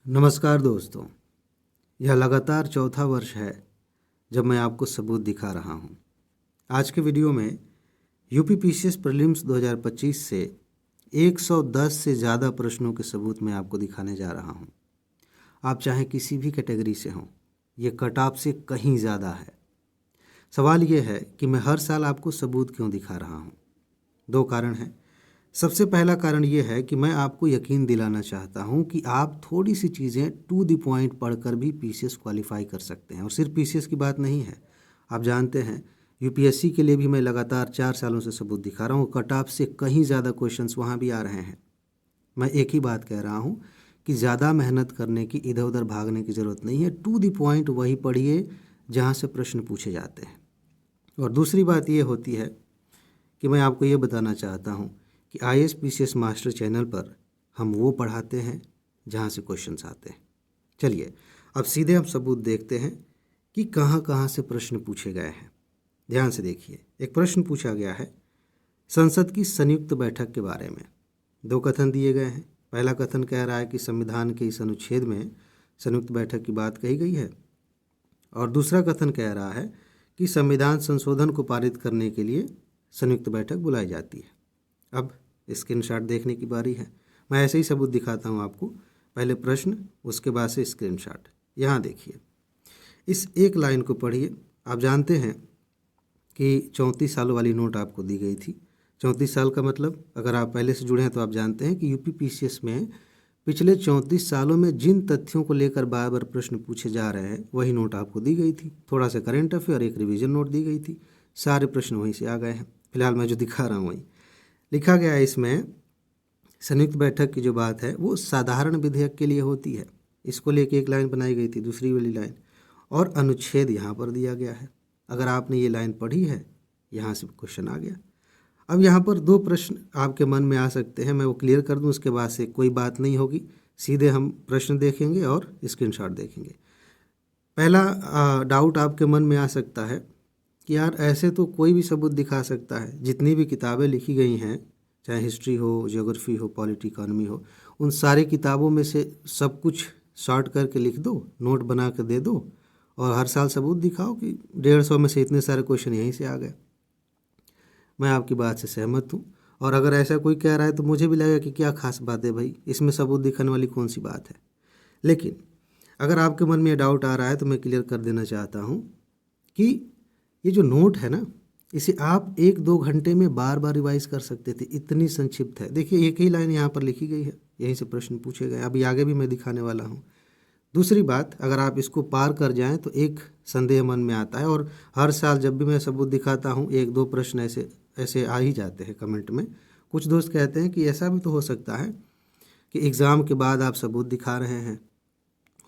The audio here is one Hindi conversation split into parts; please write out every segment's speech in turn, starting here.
नमस्कार दोस्तों, यह लगातार चौथा वर्ष है जब मैं आपको सबूत दिखा रहा हूं। आज के वीडियो में यूपी पीसीएस प्रीलिम्स 2025 से 110 से ज़्यादा प्रश्नों के सबूत मैं आपको दिखाने जा रहा हूं। आप चाहे किसी भी कैटेगरी से हों, ये कट ऑफ से कहीं ज़्यादा है। सवाल ये है कि मैं हर साल आपको सबूत क्यों दिखा रहा हूँ। दो कारण हैं। सबसे पहला कारण ये है कि मैं आपको यकीन दिलाना चाहता हूं कि आप थोड़ी सी चीज़ें टू द पॉइंट पढ़कर भी पीसीएस क्वालिफाई कर सकते हैं। और सिर्फ पीसीएस की बात नहीं है, आप जानते हैं यूपीएससी के लिए भी मैं लगातार 4 सालों से सबूत दिखा रहा हूँ। कट ऑफ से कहीं ज़्यादा क्वेश्चंस वहाँ भी आ रहे हैं। मैं एक ही बात कह रहा हूँ कि ज़्यादा मेहनत करने की, इधर उधर भागने की ज़रूरत नहीं है। टू द पॉइंट वही पढ़िए जहाँ से प्रश्न पूछे जाते हैं। और दूसरी बात ये होती है कि मैं आपको ये बताना चाहता हूँ कि आईएएस पीसीएस मास्टर चैनल पर हम वो पढ़ाते हैं जहाँ से क्वेश्चंस आते हैं। चलिए अब सीधे हम सबूत देखते हैं कि कहाँ कहाँ से प्रश्न पूछे गए हैं। ध्यान से देखिए, एक प्रश्न पूछा गया है संसद की संयुक्त बैठक के बारे में। दो कथन दिए गए हैं। पहला कथन कह रहा है कि संविधान के इस अनुच्छेद में संयुक्त बैठक की बात कही गई है, और दूसरा कथन कह रहा है कि संविधान संशोधन को पारित करने के लिए संयुक्त बैठक बुलाई जाती है। अब स्क्रीनशॉट देखने की बारी है। मैं ऐसे ही सबूत दिखाता हूं आपको, पहले प्रश्न उसके बाद से स्क्रीनशॉट। यहाँ देखिए, इस एक लाइन को पढ़िए। आप जानते हैं कि 34 सालों वाली नोट आपको दी गई थी। 34 साल का मतलब, अगर आप पहले से जुड़े हैं तो आप जानते हैं कि यूपी पीसीएस में पिछले 34 सालों में जिन तथ्यों को लेकर बार बार प्रश्न पूछे जा रहे हैं वही नोट आपको दी गई थी। थोड़ा सा करंट अफेयर, एक रिवीजन नोट दी गई थी। सारे प्रश्न वहीं से आ गए हैं। फिलहाल मैं जो दिखा रहा हूँ वही लिखा गया है। इसमें संयुक्त बैठक की जो बात है वो साधारण विधेयक के लिए होती है। इसको लेके एक लाइन बनाई गई थी, दूसरी वाली लाइन, और अनुच्छेद यहाँ पर दिया गया है। अगर आपने ये लाइन पढ़ी है, यहाँ से क्वेश्चन आ गया। अब यहाँ पर दो प्रश्न आपके मन में आ सकते हैं, मैं वो क्लियर कर दूँ, उसके बाद से कोई बात नहीं होगी, सीधे हम प्रश्न देखेंगे और स्क्रीनशॉट देखेंगे। पहला डाउट आपके मन में आ सकता है कि यार ऐसे तो कोई भी सबूत दिखा सकता है। जितनी भी किताबें लिखी गई हैं, चाहे हिस्ट्री हो, ज्योग्राफी हो, पॉलिटी इकोनॉमी हो, उन सारी किताबों में से सब कुछ शॉर्ट करके लिख दो, नोट बना के दे दो और हर साल सबूत दिखाओ कि 150 में से इतने सारे क्वेश्चन यहीं से आ गए। मैं आपकी बात से सहमत हूँ, और अगर ऐसा कोई कह रहा है तो मुझे भी लगेगा कि क्या खास बात है भाई, इसमें सबूत दिखाने वाली कौन सी बात है। लेकिन अगर आपके मन में ये डाउट आ रहा है तो मैं क्लियर कर देना चाहता हूँ कि ये जो नोट है ना, इसे आप 1-2 घंटे में बार बार रिवाइज कर सकते थे, इतनी संक्षिप्त है। देखिए, एक ही लाइन यहाँ पर लिखी गई है, यहीं से प्रश्न पूछे गए। अभी आगे भी मैं दिखाने वाला हूँ। दूसरी बात, अगर आप इसको पार कर जाएं तो एक संदेह मन में आता है, और हर साल जब भी मैं सबूत दिखाता हूँ 1-2 प्रश्न ऐसे ऐसे आ ही जाते हैं कमेंट में। कुछ दोस्त कहते हैं कि ऐसा भी तो हो सकता है कि एग्ज़ाम के बाद आप सबूत दिखा रहे हैं।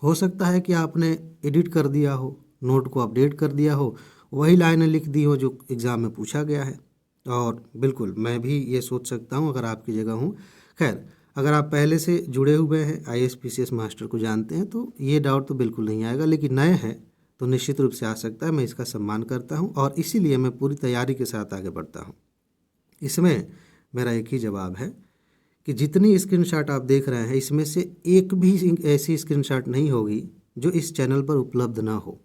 हो सकता है कि आपने एडिट कर दिया हो, नोट को अपडेट कर दिया हो, वही लाइनें लिख दी हो जो एग्ज़ाम में पूछा गया है। और बिल्कुल मैं भी ये सोच सकता हूँ अगर आपकी जगह हूँ। खैर, अगर आप पहले से जुड़े हुए हैं, आईएएस पीसीएस मास्टर को जानते हैं, तो ये डाउट तो बिल्कुल नहीं आएगा। लेकिन नए हैं तो निश्चित रूप से आ सकता है। मैं इसका सम्मान करता हूँ और इसीलिए मैं पूरी तैयारी के साथ आगे बढ़ता हूँ। इसमें मेरा एक ही जवाब है कि जितनी स्क्रीनशॉट आप देख रहे हैं, इसमें से एक भी ऐसी स्क्रीनशॉट नहीं होगी जो इस चैनल पर उपलब्ध ना हो।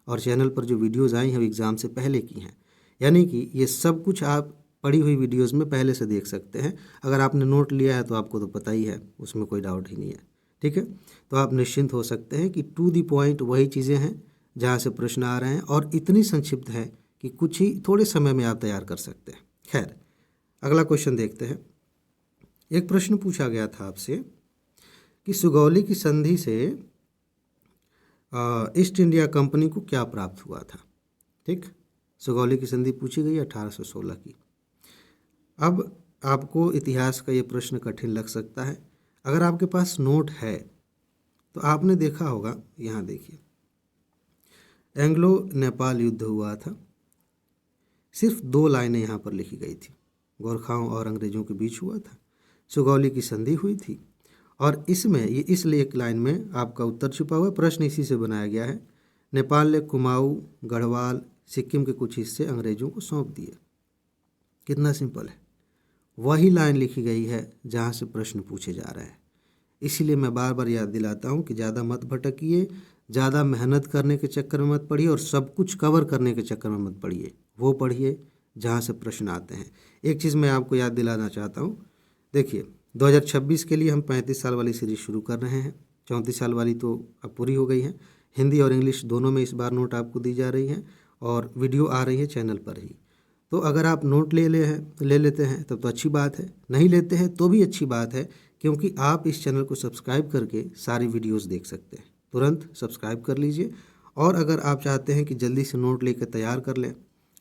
और चैनल पर जो वीडियोज़ आई हैं वो एग्ज़ाम से पहले की हैं, यानी कि ये सब कुछ आप पढ़ी हुई वीडियोज़ में पहले से देख सकते हैं। अगर आपने नोट लिया है तो आपको तो पता ही है, उसमें कोई डाउट ही नहीं है। ठीक है, तो आप निश्चिंत हो सकते हैं कि टू द पॉइंट वही चीज़ें हैं जहाँ से प्रश्न आ रहे हैं, और इतनी संक्षिप्त है कि कुछ ही थोड़े समय में आप तैयार कर सकते हैं। खैर, अगला क्वेश्चन देखते हैं। एक प्रश्न पूछा गया था आपसे कि सुगौली की संधि से ईस्ट इंडिया कंपनी को क्या प्राप्त हुआ था। ठीक, सुगौली की संधि पूछी गई 1816 की। अब आपको इतिहास का ये प्रश्न कठिन लग सकता है। अगर आपके पास नोट है तो आपने देखा होगा, यहाँ देखिए, एंग्लो नेपाल युद्ध हुआ था। सिर्फ 2 लाइनें यहाँ पर लिखी गई थी। गोरखाओं और अंग्रेज़ों के बीच हुआ था। सुगौली की संधि हुई थी, और इसमें ये इसलिए एक लाइन में आपका उत्तर छुपा हुआ है। प्रश्न इसी से बनाया गया है। नेपाल ने कुमाऊं, गढ़वाल, सिक्किम के कुछ हिस्से अंग्रेज़ों को सौंप दिए। कितना सिंपल है। वही लाइन लिखी गई है जहाँ से प्रश्न पूछे जा रहे हैं। इसीलिए मैं बार बार याद दिलाता हूँ कि ज़्यादा मत भटकिए, ज़्यादा मेहनत करने के चक्कर में मत पड़िए और सब कुछ कवर करने के चक्कर में मत पड़िए। वो पढ़िए जहाँ से प्रश्न आते हैं। एक चीज़ मैं आपको याद दिलाना चाहता हूँ, देखिए 2026 के लिए हम 35 साल वाली सीरीज शुरू कर रहे हैं। 34 साल वाली तो अब पूरी हो गई है। हिंदी और इंग्लिश दोनों में इस बार नोट आपको दी जा रही हैं और वीडियो आ रही है चैनल पर ही। तो अगर आप नोट ले लेते हैं तब तो अच्छी बात है, नहीं लेते हैं तो भी अच्छी बात है, क्योंकि आप इस चैनल को सब्सक्राइब करके सारी वीडियोस देख सकते हैं। तुरंत सब्सक्राइब कर लीजिए। और अगर आप चाहते हैं कि जल्दी से नोट लेकर तैयार कर लें,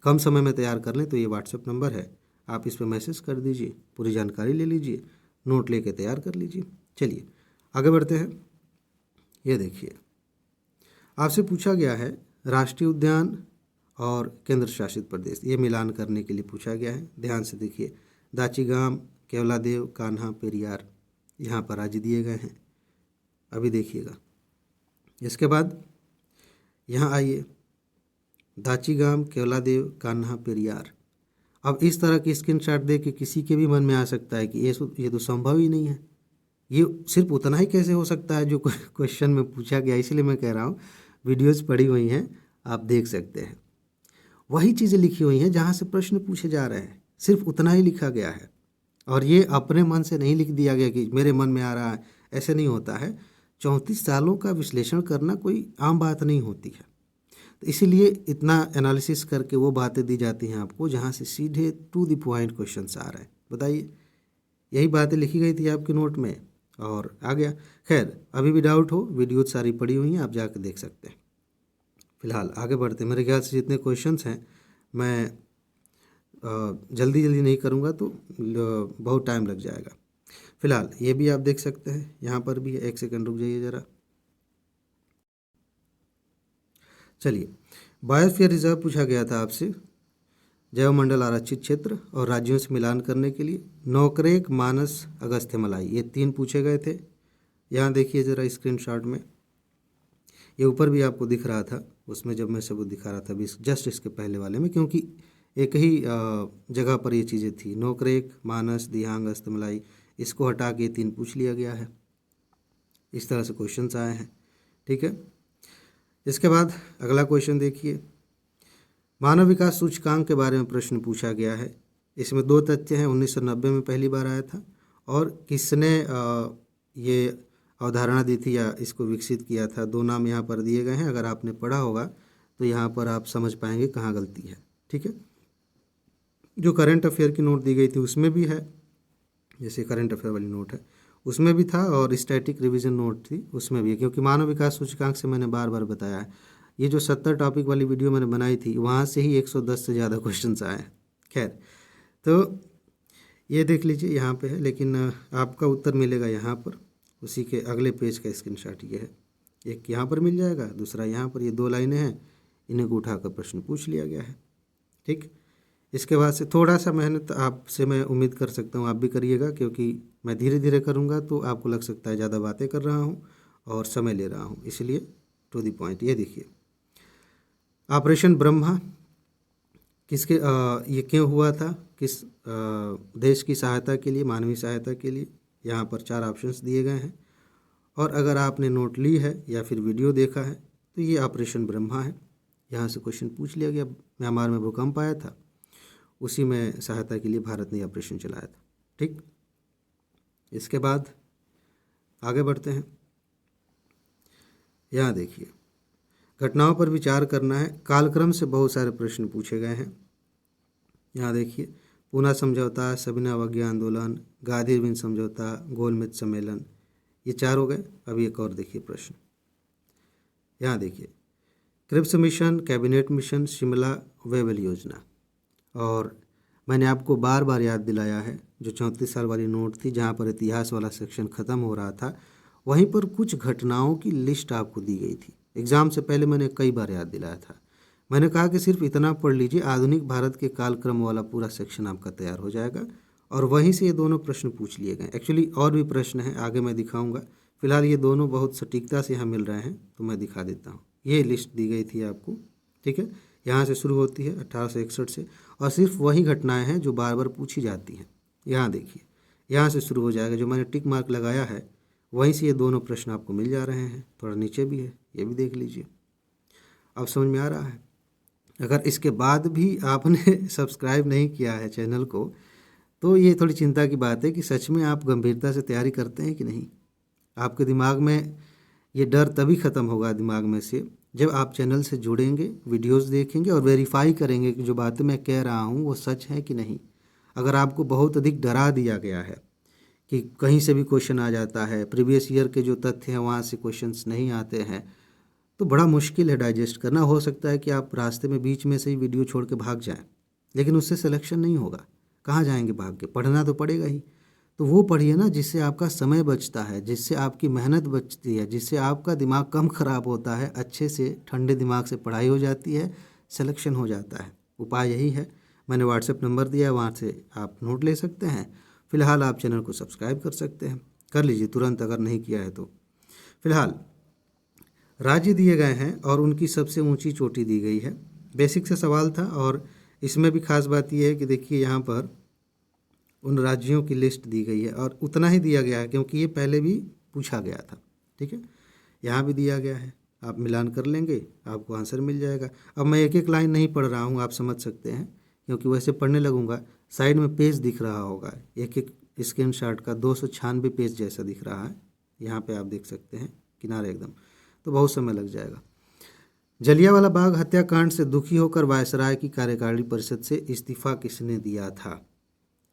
कम समय में तैयार कर लें, तो ये व्हाट्सएप नंबर है, आप इस पर मैसेज कर दीजिए, पूरी जानकारी ले लीजिए, नोट लेके तैयार कर लीजिए। चलिए आगे बढ़ते हैं। ये देखिए, आपसे पूछा गया है राष्ट्रीय उद्यान और केंद्र शासित प्रदेश, ये मिलान करने के लिए पूछा गया है। ध्यान से देखिए, दाचीगाम, केवलादेव, कान्हा, पेरियार यहाँ पर राज्य दिए गए हैं। अभी देखिएगा, इसके बाद यहाँ आइए, दाचीगाम, केवलादेव, कान्हा, पेरियार। अब इस तरह की स्क्रीनशॉट देख के किसी के भी मन में आ सकता है कि ये तो संभव ही नहीं है, ये सिर्फ उतना ही कैसे हो सकता है जो क्वेश्चन में पूछा गया। इसलिए मैं कह रहा हूँ वीडियोज़ पड़ी हुई हैं, आप देख सकते हैं। वही चीज़ें लिखी हुई हैं जहाँ से प्रश्न पूछे जा रहे हैं, सिर्फ उतना ही लिखा गया है। और ये अपने मन से नहीं लिख दिया गया कि मेरे मन में आ रहा है, ऐसे नहीं होता है। 34 सालों का विश्लेषण करना कोई आम बात नहीं होती है, तो इसीलिए इतना एनालिसिस करके वो बातें दी जाती हैं आपको जहाँ से सीधे टू द पॉइंट क्वेश्चन आ रहे हैं। बताइए, यही बातें लिखी गई थी आपके नोट में और आ गया। खैर, अभी भी डाउट हो, वीडियो सारी पड़ी हुई हैं, आप जाकर देख सकते हैं। फिलहाल आगे बढ़ते हैं। मेरे ख्याल से जितने क्वेश्चंस हैं मैं जल्दी नहीं करूँगा तो बहुत टाइम लग जाएगा। फिलहाल ये भी आप देख सकते हैं, यहाँ पर भी है। एक सेकंड रुक जाइए ज़रा। चलिए, बायोस्फीयर रिजर्व पूछा गया था आपसे, जैवमंडल आरक्षित क्षेत्र और राज्यों से मिलान करने के लिए। नौकरेक, मानस, अगस्त्यमलाई, ये 3 पूछे गए थे। यहाँ देखिए ज़रा स्क्रीनशॉट में, ये ऊपर भी आपको दिख रहा था, उसमें जब मैं सबूत दिखा रहा था, जस्ट इसके पहले वाले में, क्योंकि एक ही जगह पर ये चीज़ें थी। नौकरेक, मानस, दिहांग, अस्तमलाई, इसको हटा के 3 पूछ लिया गया है। इस तरह से क्वेश्चंस आए हैं, ठीक है। इसके बाद अगला क्वेश्चन देखिए, मानव विकास सूचकांक के बारे में प्रश्न पूछा गया है। इसमें 2 तथ्य हैं। 1990 में पहली बार आया था, और किसने ये अवधारणा दी थी या इसको विकसित किया था, 2 नाम यहाँ पर दिए गए हैं। अगर आपने पढ़ा होगा तो यहाँ पर आप समझ पाएंगे कहाँ गलती है, ठीक है। जो करंट अफेयर की नोट दी गई थी उसमें भी है, जैसे करंट अफेयर वाली नोट है उसमें भी था, और स्टैटिक रिवीजन नोट थी उसमें भी है। क्योंकि मानव विकास सूचकांक से मैंने बार बार बताया है, ये जो 70 टॉपिक वाली वीडियो मैंने बनाई थी वहाँ से ही 110 से ज़्यादा क्वेश्चंस आए हैं। खैर, तो ये देख लीजिए, यहाँ पे है, लेकिन आपका उत्तर मिलेगा यहाँ पर, उसी के अगले पेज का स्क्रीनशॉट ये है। एक यहाँ पर मिल जाएगा, दूसरा यहाँ पर। ये 2 लाइनें हैं, इन्हीं को उठाकर प्रश्न पूछ लिया गया है, ठीक। इसके बाद से थोड़ा सा मेहनत आपसे मैं उम्मीद कर सकता हूँ आप भी करिएगा, क्योंकि मैं धीरे धीरे करूँगा तो आपको लग सकता है ज़्यादा बातें कर रहा हूँ और समय ले रहा हूँ, इसलिए टू द पॉइंट। ये देखिए, ऑपरेशन ब्रह्मा किसके ये क्यों हुआ था, किस देश की सहायता के लिए, मानवीय सहायता के लिए। यहाँ पर 4 ऑप्शंस दिए गए हैं, और अगर आपने नोट ली है या फिर वीडियो देखा है तो ये ऑपरेशन ब्रह्मा है। यहाँ से क्वेश्चन पूछ लिया गया। म्यांमार में भूकंप आया था, उसी में सहायता के लिए भारत ने ऑपरेशन चलाया था, ठीक। इसके बाद आगे बढ़ते हैं। यहाँ देखिए, घटनाओं पर विचार करना है, कालक्रम से बहुत सारे प्रश्न पूछे गए हैं। यहाँ देखिए, पूना समझौता, सबिना अवज्ञा आंदोलन, गांधी इरविन समझौता, गोलमेज सम्मेलन, ये 4 हो गए। अभी एक और देखिए प्रश्न, यहाँ देखिए, Cripps mission, cabinet mission, Shimla Wavell योजना। और मैंने आपको बार बार याद दिलाया है, जो 34 साल वाली नोट थी जहाँ पर इतिहास वाला सेक्शन ख़त्म हो रहा था, वहीं पर कुछ घटनाओं की लिस्ट आपको दी गई थी। एग्ज़ाम से पहले मैंने कई बार याद दिलाया था, मैंने कहा कि सिर्फ इतना पढ़ लीजिए, आधुनिक भारत के कालक्रम वाला पूरा सेक्शन आपका तैयार हो जाएगा। और वहीं से ये दोनों प्रश्न पूछ लिए गए। एक्चुअली और भी प्रश्न हैं, आगे मैं दिखाऊंगा। फिलहाल ये दोनों बहुत सटीकता से यहाँ मिल रहे हैं, तो मैं दिखा देता हूँ। ये लिस्ट दी गई थी आपको, ठीक है। यहाँ से शुरू होती है 1861 से, और सिर्फ वही घटनाएं हैं जो बार बार पूछी जाती हैं। यहाँ देखिए, यहाँ से शुरू हो जाएगा। जो मैंने टिक मार्क लगाया है वहीं से ये दोनों प्रश्न आपको मिल जा रहे हैं, थोड़ा नीचे भी है, ये भी देख लीजिए। अब समझ में आ रहा है। अगर इसके बाद भी आपने सब्सक्राइब नहीं किया है चैनल को, तो ये थोड़ी चिंता की बात है कि सच में आप गंभीरता से तैयारी करते हैं कि नहीं। आपके दिमाग में ये डर तभी ख़त्म होगा दिमाग में से जब आप चैनल से जुड़ेंगे, वीडियोस देखेंगे और वेरीफाई करेंगे कि जो बातें मैं कह रहा हूँ वो सच है कि नहीं। अगर आपको बहुत अधिक डरा दिया गया है कि कहीं से भी क्वेश्चन आ जाता है, प्रीवियस ईयर के जो तथ्य हैं वहाँ से क्वेश्चंस नहीं आते हैं, तो बड़ा मुश्किल है डाइजेस्ट करना। हो सकता है कि आप रास्ते में बीच में से ही वीडियो छोड़ के भाग जाएं, लेकिन उससे सिलेक्शन नहीं होगा। कहाँ जाएंगे भाग के, पढ़ना तो पड़ेगा ही। तो वो पढ़िए ना जिससे आपका समय बचता है, जिससे आपकी मेहनत बचती है, जिससे आपका दिमाग कम ख़राब होता है, अच्छे से ठंडे दिमाग से पढ़ाई हो जाती है, सिलेक्शन हो जाता है। उपाय यही है। मैंने व्हाट्सएप नंबर दिया है, वहाँ से आप नोट ले सकते हैं। फ़िलहाल आप चैनल को सब्सक्राइब कर सकते हैं, कर लीजिए तुरंत अगर नहीं किया है तो। फ़िलहाल राज्य दिए गए हैं और उनकी सबसे ऊंची चोटी दी गई है। बेसिक से सवाल था और इसमें भी खास बात यह है कि देखिए यहाँ पर उन राज्यों की लिस्ट दी गई है और उतना ही दिया गया है क्योंकि ये पहले भी पूछा गया था। ठीक है, यहाँ भी दिया गया है, आप मिलान कर लेंगे, आपको आंसर मिल जाएगा। अब मैं एक एक लाइन नहीं पढ़ रहा हूँ, आप समझ सकते हैं, क्योंकि वैसे पढ़ने लगूंगा साइड में पेज दिख रहा होगा, एक एक स्क्रीनशॉट का 296 पेज जैसा दिख रहा है, यहाँ पे आप देख सकते हैं किनारे एकदम, तो बहुत समय लग जाएगा। जलियांवाला बाग हत्याकांड से दुखी होकर वायसराय की कार्यकारिणी परिषद से इस्तीफा किसने दिया था?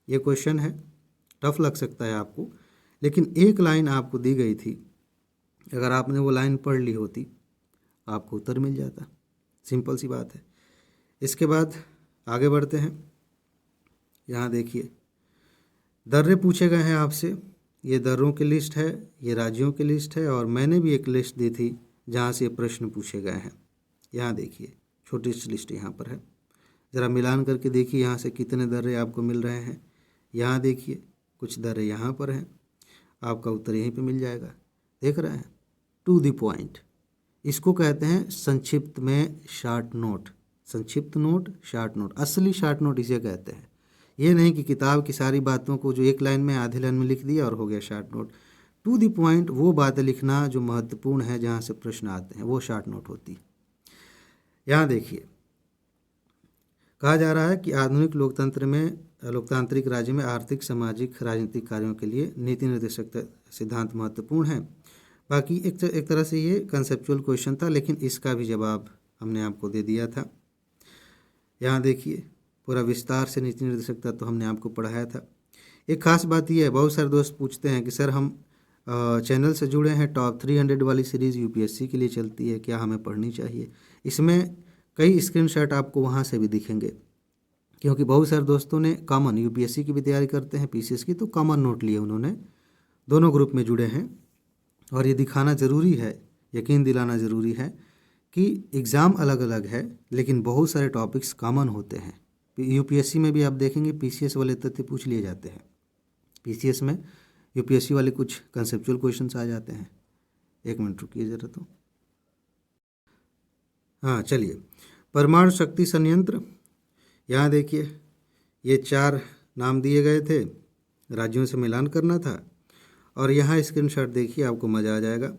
ये क्वेश्चन है, टफ लग सकता है आपको, लेकिन एक लाइन आपको दी गई थी, अगर आपने वो लाइन पढ़ ली होती आपको उत्तर मिल जाता। सिंपल सी बात है। इसके बाद आगे बढ़ते हैं। यहाँ देखिए दर्रे पूछे गए हैं आपसे, ये दर्रों की लिस्ट है, ये राज्यों की लिस्ट है और मैंने भी एक लिस्ट दी थी जहाँ से ये प्रश्न पूछे गए हैं। यहाँ देखिए छोटी सी लिस्ट यहाँ पर है, ज़रा मिलान करके देखिए यहाँ से कितने दर्रे आपको मिल रहे हैं। यहाँ देखिए कुछ दर्रे यहाँ पर हैं, आपका उत्तर यहीं पे मिल जाएगा। देख रहे हैं, टू द पॉइंट, इसको कहते हैं संक्षिप्त में शॉर्ट नोट। संक्षिप्त नोट, शॉर्ट नोट, असली शॉर्ट नोट इसे कहते हैं। ये नहीं कि किताब की सारी बातों को जो एक लाइन में आधी लाइन में लिख दिया और हो गया short note. To the point वो बातें लिखना जो महत्वपूर्ण है, जहाँ से प्रश्न आते हैं, वो शॉर्ट नोट होती है। यहाँ देखिए कहा जा रहा है कि आधुनिक लोकतंत्र में, लोकतांत्रिक राज्य में आर्थिक, सामाजिक, राजनीतिक कार्यों के लिए नीति निर्देशक सिद्धांत महत्वपूर्ण है। बाकी एक तरह से ये कंसेप्चुअल क्वेश्चन था, लेकिन इसका भी जवाब हमने आपको दे दिया था। यहाँ देखिए पूरा विस्तार से नीति निर्देशक तत्व हमने आपको पढ़ाया था। एक खास बात यह है, बहुत सारे दोस्त पूछते हैं कि सर हम चैनल से जुड़े हैं, टॉप 300 वाली सीरीज़ यूपीएससी के लिए चलती है, क्या हमें पढ़नी चाहिए? इसमें कई स्क्रीनशॉट आपको वहाँ से भी दिखेंगे, क्योंकि बहुत सारे दोस्तों ने कॉमन यूपीएससी की भी तैयारी करते हैं, पीसीएस की, तो कॉमन नोट लिए उन्होंने, दोनों ग्रुप में जुड़े हैं। और ये दिखाना ज़रूरी है, यकीन दिलाना ज़रूरी है कि एग्ज़ाम अलग अलग है लेकिन बहुत सारे टॉपिक्स कॉमन होते हैं। यूपीएससी में भी आप देखेंगे पीसीएस वाले तथ्य पूछ लिए जाते हैं, पीसीएस में यूपीएससी वाले कुछ कंसेप्चुअल क्वेश्चंस आ जाते हैं। एक मिनट रुकिए ज़रा, तो हाँ चलिए, परमाणु शक्ति संयंत्र, यहाँ देखिए ये 4 नाम दिए गए थे, राज्यों से मिलान करना था और यहाँ स्क्रीनशॉट देखिए, आपको मज़ा आ जाएगा।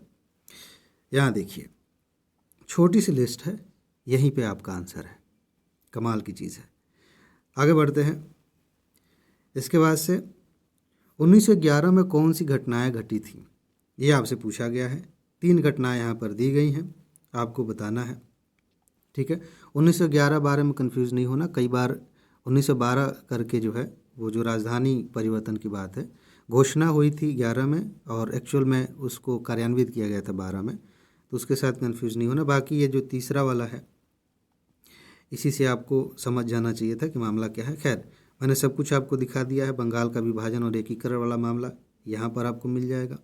यहाँ देखिए छोटी सी लिस्ट है, यहीं पे आपका आंसर है, कमाल की चीज़ है। आगे बढ़ते हैं। इसके बाद से 1911 में कौन सी घटनाएं घटी थी, ये आपसे पूछा गया है। 3 घटनाएं यहाँ पर दी गई हैं, आपको बताना है। ठीक है, 1911 बारे में कंफ्यूज नहीं होना, कई बार 1912 करके जो है वो जो राजधानी परिवर्तन की बात है, घोषणा हुई थी 11 में और एक्चुअल में उसको कार्यान्वित किया गया था 12 में, तो उसके साथ कंफ्यूज नहीं होना। बाकी ये जो तीसरा वाला है, इसी से आपको समझ जाना चाहिए था कि मामला क्या है। खैर, मैंने सब कुछ आपको दिखा दिया है। बंगाल का विभाजन और एकीकरण वाला मामला यहाँ पर आपको मिल जाएगा।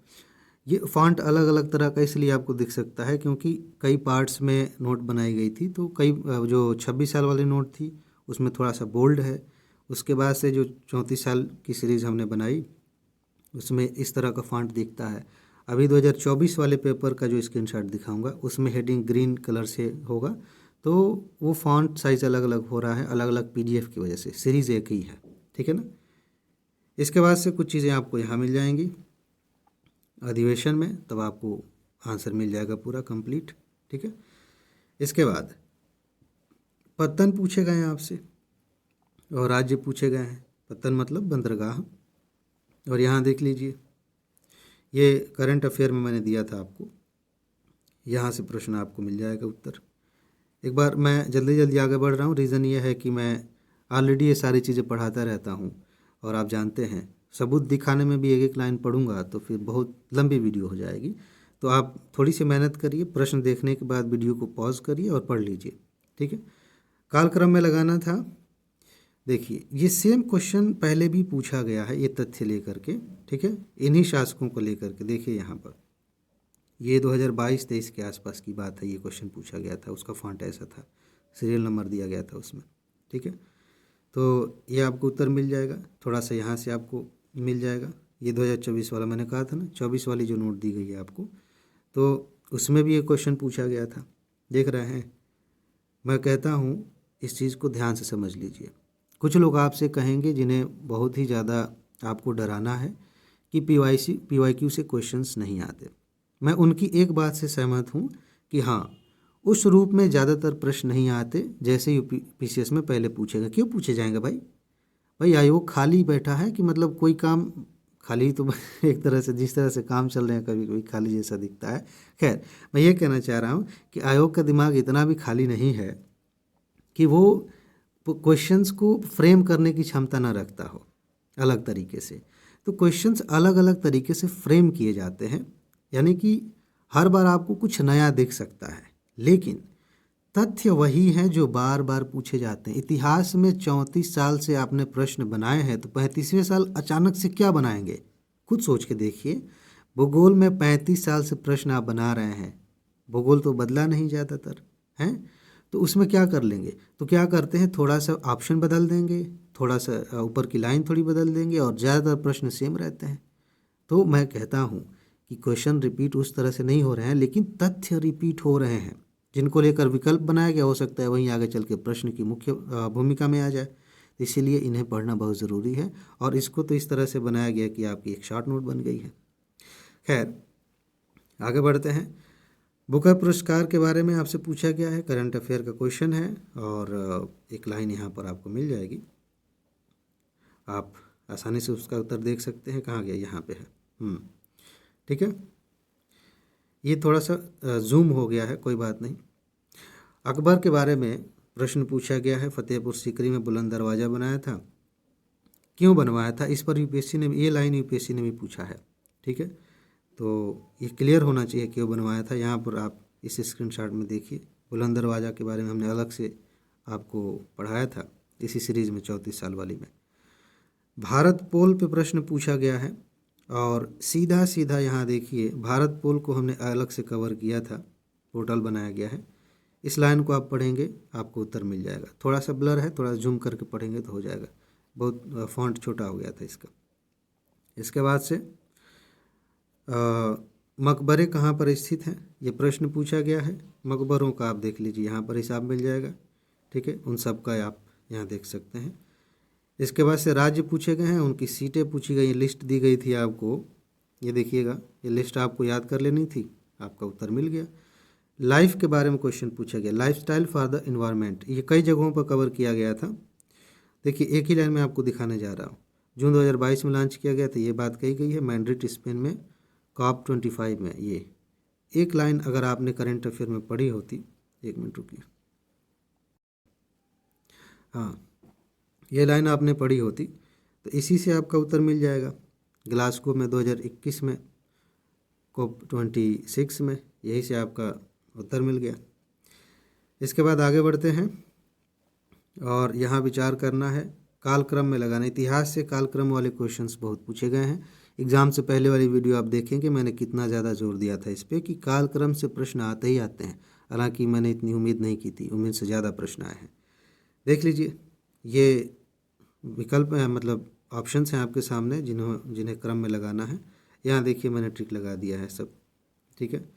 ये फॉन्ट अलग अलग तरह का इसलिए आपको दिख सकता है क्योंकि कई पार्ट्स में नोट बनाई गई थी, तो कई जो 26 साल वाली नोट थी उसमें थोड़ा सा बोल्ड है। उसके बाद से जो 34 साल की सीरीज़ हमने बनाई उसमें इस तरह का फॉन्ट दिखता है। अभी 2024 वाले पेपर का जो स्क्रीनशॉट दिखाऊंगा उसमें हेडिंग ग्रीन कलर से होगा, तो वो फॉन्ट साइज़ अलग अलग हो रहा है, अलग अलग पीडीएफ की वजह से, सीरीज़ एक ही है। ठीक है ना। इसके बाद से कुछ चीज़ें आपको यहाँ मिल जाएंगी। अधिवेशन में, तब आपको आंसर मिल जाएगा पूरा कंप्लीट। ठीक है, इसके बाद पत्तन पूछे गए हैं आपसे और राज्य पूछे गए हैं। पत्तन मतलब बंदरगाह। और यहाँ देख लीजिए, ये करंट अफेयर में मैंने दिया था आपको, यहाँ से प्रश्न आपको मिल जाएगा उत्तर। एक बार मैं जल्दी जल्दी आगे बढ़ रहा हूँ, रीज़न ये है कि मैं ऑलरेडी ये सारी चीज़ें पढ़ाता रहता हूँ और आप जानते हैं सबूत दिखाने में भी एक एक लाइन पढ़ूंगा तो फिर बहुत लंबी वीडियो हो जाएगी। तो आप थोड़ी सी मेहनत करिए, प्रश्न देखने के बाद वीडियो को पॉज करिए और पढ़ लीजिए। ठीक है, कालक्रम में लगाना था। देखिए, ये सेम क्वेश्चन पहले भी पूछा गया है, ये तथ्य लेकर के। ठीक है, इन्हीं शासकों को लेकर के। देखिए यहाँ पर ये 2022-23 के आसपास की बात है, ये क्वेश्चन पूछा गया था, उसका फॉन्ट ऐसा था, सीरियल नंबर दिया गया था उसमें। ठीक है, तो ये आपको उत्तर मिल जाएगा। थोड़ा सा यहाँ से आपको मिल जाएगा, ये 2024 वाला मैंने कहा था ना, 24 वाली जो नोट दी गई है आपको, तो उसमें भी ये क्वेश्चन पूछा गया था। देख रहे हैं, मैं कहता हूँ इस चीज़ को ध्यान से समझ लीजिए। कुछ लोग आपसे कहेंगे जिन्हें बहुत ही ज़्यादा आपको डराना है कि PYQ से क्वेश्चंस नहीं आते। मैं उनकी एक बात से सहमत हूँ कि हाँ, उस रूप में ज़्यादातर प्रश्न नहीं आते जैसे UPPCS में पहले पूछेगा। क्यों पूछे जाएंगे भाई? भाई आयोग खाली बैठा है कि मतलब कोई काम खाली तो एक तरह से जिस तरह से काम चल रहे हैं कभी कभी खाली जैसा दिखता है। खैर, मैं ये कहना चाह रहा हूँ कि आयोग का दिमाग इतना भी खाली नहीं है कि वो क्वेश्चंस को फ्रेम करने की क्षमता ना रखता हो अलग तरीके से। तो क्वेश्चंस अलग अलग तरीके से फ्रेम किए जाते हैं, यानी कि हर बार आपको कुछ नया दिख सकता है, लेकिन तथ्य वही हैं जो बार बार पूछे जाते हैं। इतिहास में 34 साल से आपने प्रश्न बनाए हैं, तो 35वें साल अचानक से क्या बनाएंगे? खुद सोच के देखिए। भूगोल में 35 साल से प्रश्न आप बना रहे हैं, भूगोल तो बदला नहीं ज़्यादातर हैं, तो उसमें क्या कर लेंगे? तो क्या करते हैं, थोड़ा सा ऑप्शन बदल देंगे, थोड़ा सा ऊपर की लाइन थोड़ी बदल देंगे और ज़्यादातर प्रश्न सेम रहते हैं। तो मैं कहता हूँ कि क्वेश्चन रिपीट उस तरह से नहीं हो रहे हैं, लेकिन तथ्य रिपीट हो रहे हैं। जिनको लेकर विकल्प बनाया गया, हो सकता है वहीं आगे चल के प्रश्न की मुख्य भूमिका में आ जाए। इसीलिए इन्हें पढ़ना बहुत ज़रूरी है और इसको तो इस तरह से बनाया गया कि आपकी एक शॉर्ट नोट बन गई है। खैर, आगे बढ़ते हैं। बुकर पुरस्कार के बारे में आपसे पूछा गया है, करंट अफेयर का क्वेश्चन है और एक लाइन यहाँ पर आपको मिल जाएगी, आप आसानी से उसका उत्तर देख सकते हैं। कहाँ गया? यहाँ पे है। ठीक है, ये थोड़ा सा जूम हो गया है, कोई बात नहीं। अकबर के बारे में प्रश्न पूछा गया है। फतेहपुर सीकरी में बुलंद दरवाज़ा बनाया था, क्यों बनवाया था? इस पर यूपीएससी ने, ये लाइन यूपीएससी ने भी पूछा है। ठीक है, तो ये क्लियर होना चाहिए क्यों बनवाया था। यहाँ पर आप इस स्क्रीनशॉट में देखिए, बुलंद दरवाज़ा के बारे में हमने अलग से आपको पढ़ाया था इसी सीरीज़ में, 34 साल वाली में। भारत पोल पे प्रश्न पूछा गया है और सीधा सीधा यहाँ देखिए, भारत पोल को हमने अलग से कवर किया था, पोर्टल बनाया गया है। इस लाइन को आप पढ़ेंगे, आपको उत्तर मिल जाएगा। थोड़ा सा ब्लर है, थोड़ा जूम करके पढ़ेंगे तो हो जाएगा, बहुत फॉन्ट छोटा हो गया था इसका। इसके बाद से मकबरे कहाँ पर स्थित हैं, ये प्रश्न पूछा गया है। मकबरों का आप देख लीजिए, यहाँ पर हिसाब मिल जाएगा। ठीक है, उन सब का आप यहाँ देख सकते हैं। इसके बाद से राज्य पूछे गए हैं, उनकी सीटें पूछी गई, लिस्ट दी गई थी आपको, ये देखिएगा, ये लिस्ट आपको याद कर लेनी थी, आपका उत्तर मिल गया। लाइफ के बारे में क्वेश्चन पूछा गया, लाइफस्टाइल फॉर द एनवायरनमेंट, ये कई जगहों पर कवर किया गया था। देखिए, एक ही लाइन में आपको दिखाने जा रहा हूँ। जून 2022 में लॉन्च किया गया था, ये बात कही गई है। मैड्रिड स्पेन में COP25 में, ये एक लाइन अगर आपने करंट अफेयर में पढ़ी होती, एक मिनट रुकिए, हाँ, ये लाइन आपने पढ़ी होती तो इसी से आपका उत्तर मिल जाएगा। ग्लासगो में 2021 में, COP26 में, यही से आपका उत्तर मिल गया। इसके बाद आगे बढ़ते हैं और यहाँ विचार करना है, कालक्रम में लगाना। इतिहास से कालक्रम वाले क्वेश्चंस बहुत पूछे गए हैं। एग्ज़ाम से पहले वाली वीडियो आप देखेंगे, मैंने कितना ज़्यादा जोर दिया था इस पर कि कालक्रम से प्रश्न आते ही आते हैं। हालांकि मैंने इतनी उम्मीद नहीं की थी, उम्मीद से ज़्यादा प्रश्न आए हैं। देख लीजिए, ये विकल्प है, मतलब ऑप्शंस हैं आपके सामने, जिन्हें क्रम में लगाना है। यहाँ देखिए, मैंने ट्रिक लगा दिया है सब। ठीक है,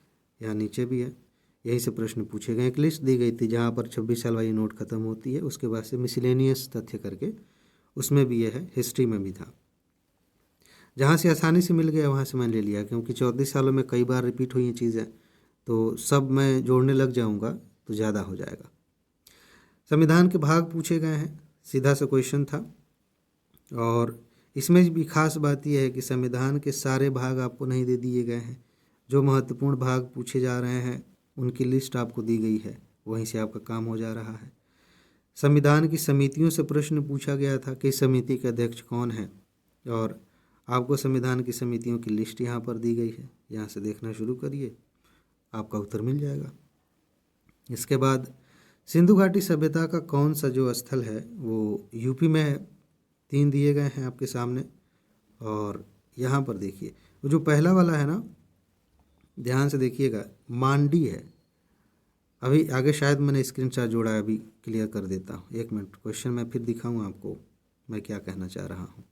यहाँ नीचे भी है, यहीं से प्रश्न पूछे गए। एक लिस्ट दी गई थी जहाँ पर 26 साल वाली नोट खत्म होती है, उसके बाद से मिसलेनियस तथ्य करके उसमें भी यह है, हिस्ट्री में भी था। जहाँ से आसानी से मिल गया वहाँ से मैंने ले लिया, क्योंकि 34 सालों में कई बार रिपीट हुई हैं चीज़ें, तो सब मैं जोड़ने लग जाऊँगा तो ज़्यादा हो जाएगा। संविधान के भाग पूछे गए हैं, सीधा सा क्वेश्चन था। और इसमें भी खास बात यह है कि संविधान के सारे भाग आपको नहीं दे दिए गए हैं। जो महत्वपूर्ण भाग पूछे जा रहे हैं उनकी लिस्ट आपको दी गई है, वहीं से आपका काम हो जा रहा है। संविधान की समितियों से प्रश्न पूछा गया था कि समिति के अध्यक्ष कौन है, और आपको संविधान की समितियों की लिस्ट यहाँ पर दी गई है। यहाँ से देखना शुरू करिए, आपका उत्तर मिल जाएगा। इसके बाद सिंधु घाटी सभ्यता का कौन सा जो स्थल है वो यूपी में है। 3 दिए गए हैं आपके सामने, और यहाँ पर देखिए वो जो पहला वाला है ना, ध्यान से देखिएगा, मांडी है। अभी आगे शायद मैंने स्क्रीनशॉट जोड़ा है, अभी क्लियर कर देता हूँ। 1 मिनट, क्वेश्चन मैं फिर दिखाऊँ आपको मैं क्या कहना चाह रहा हूँ।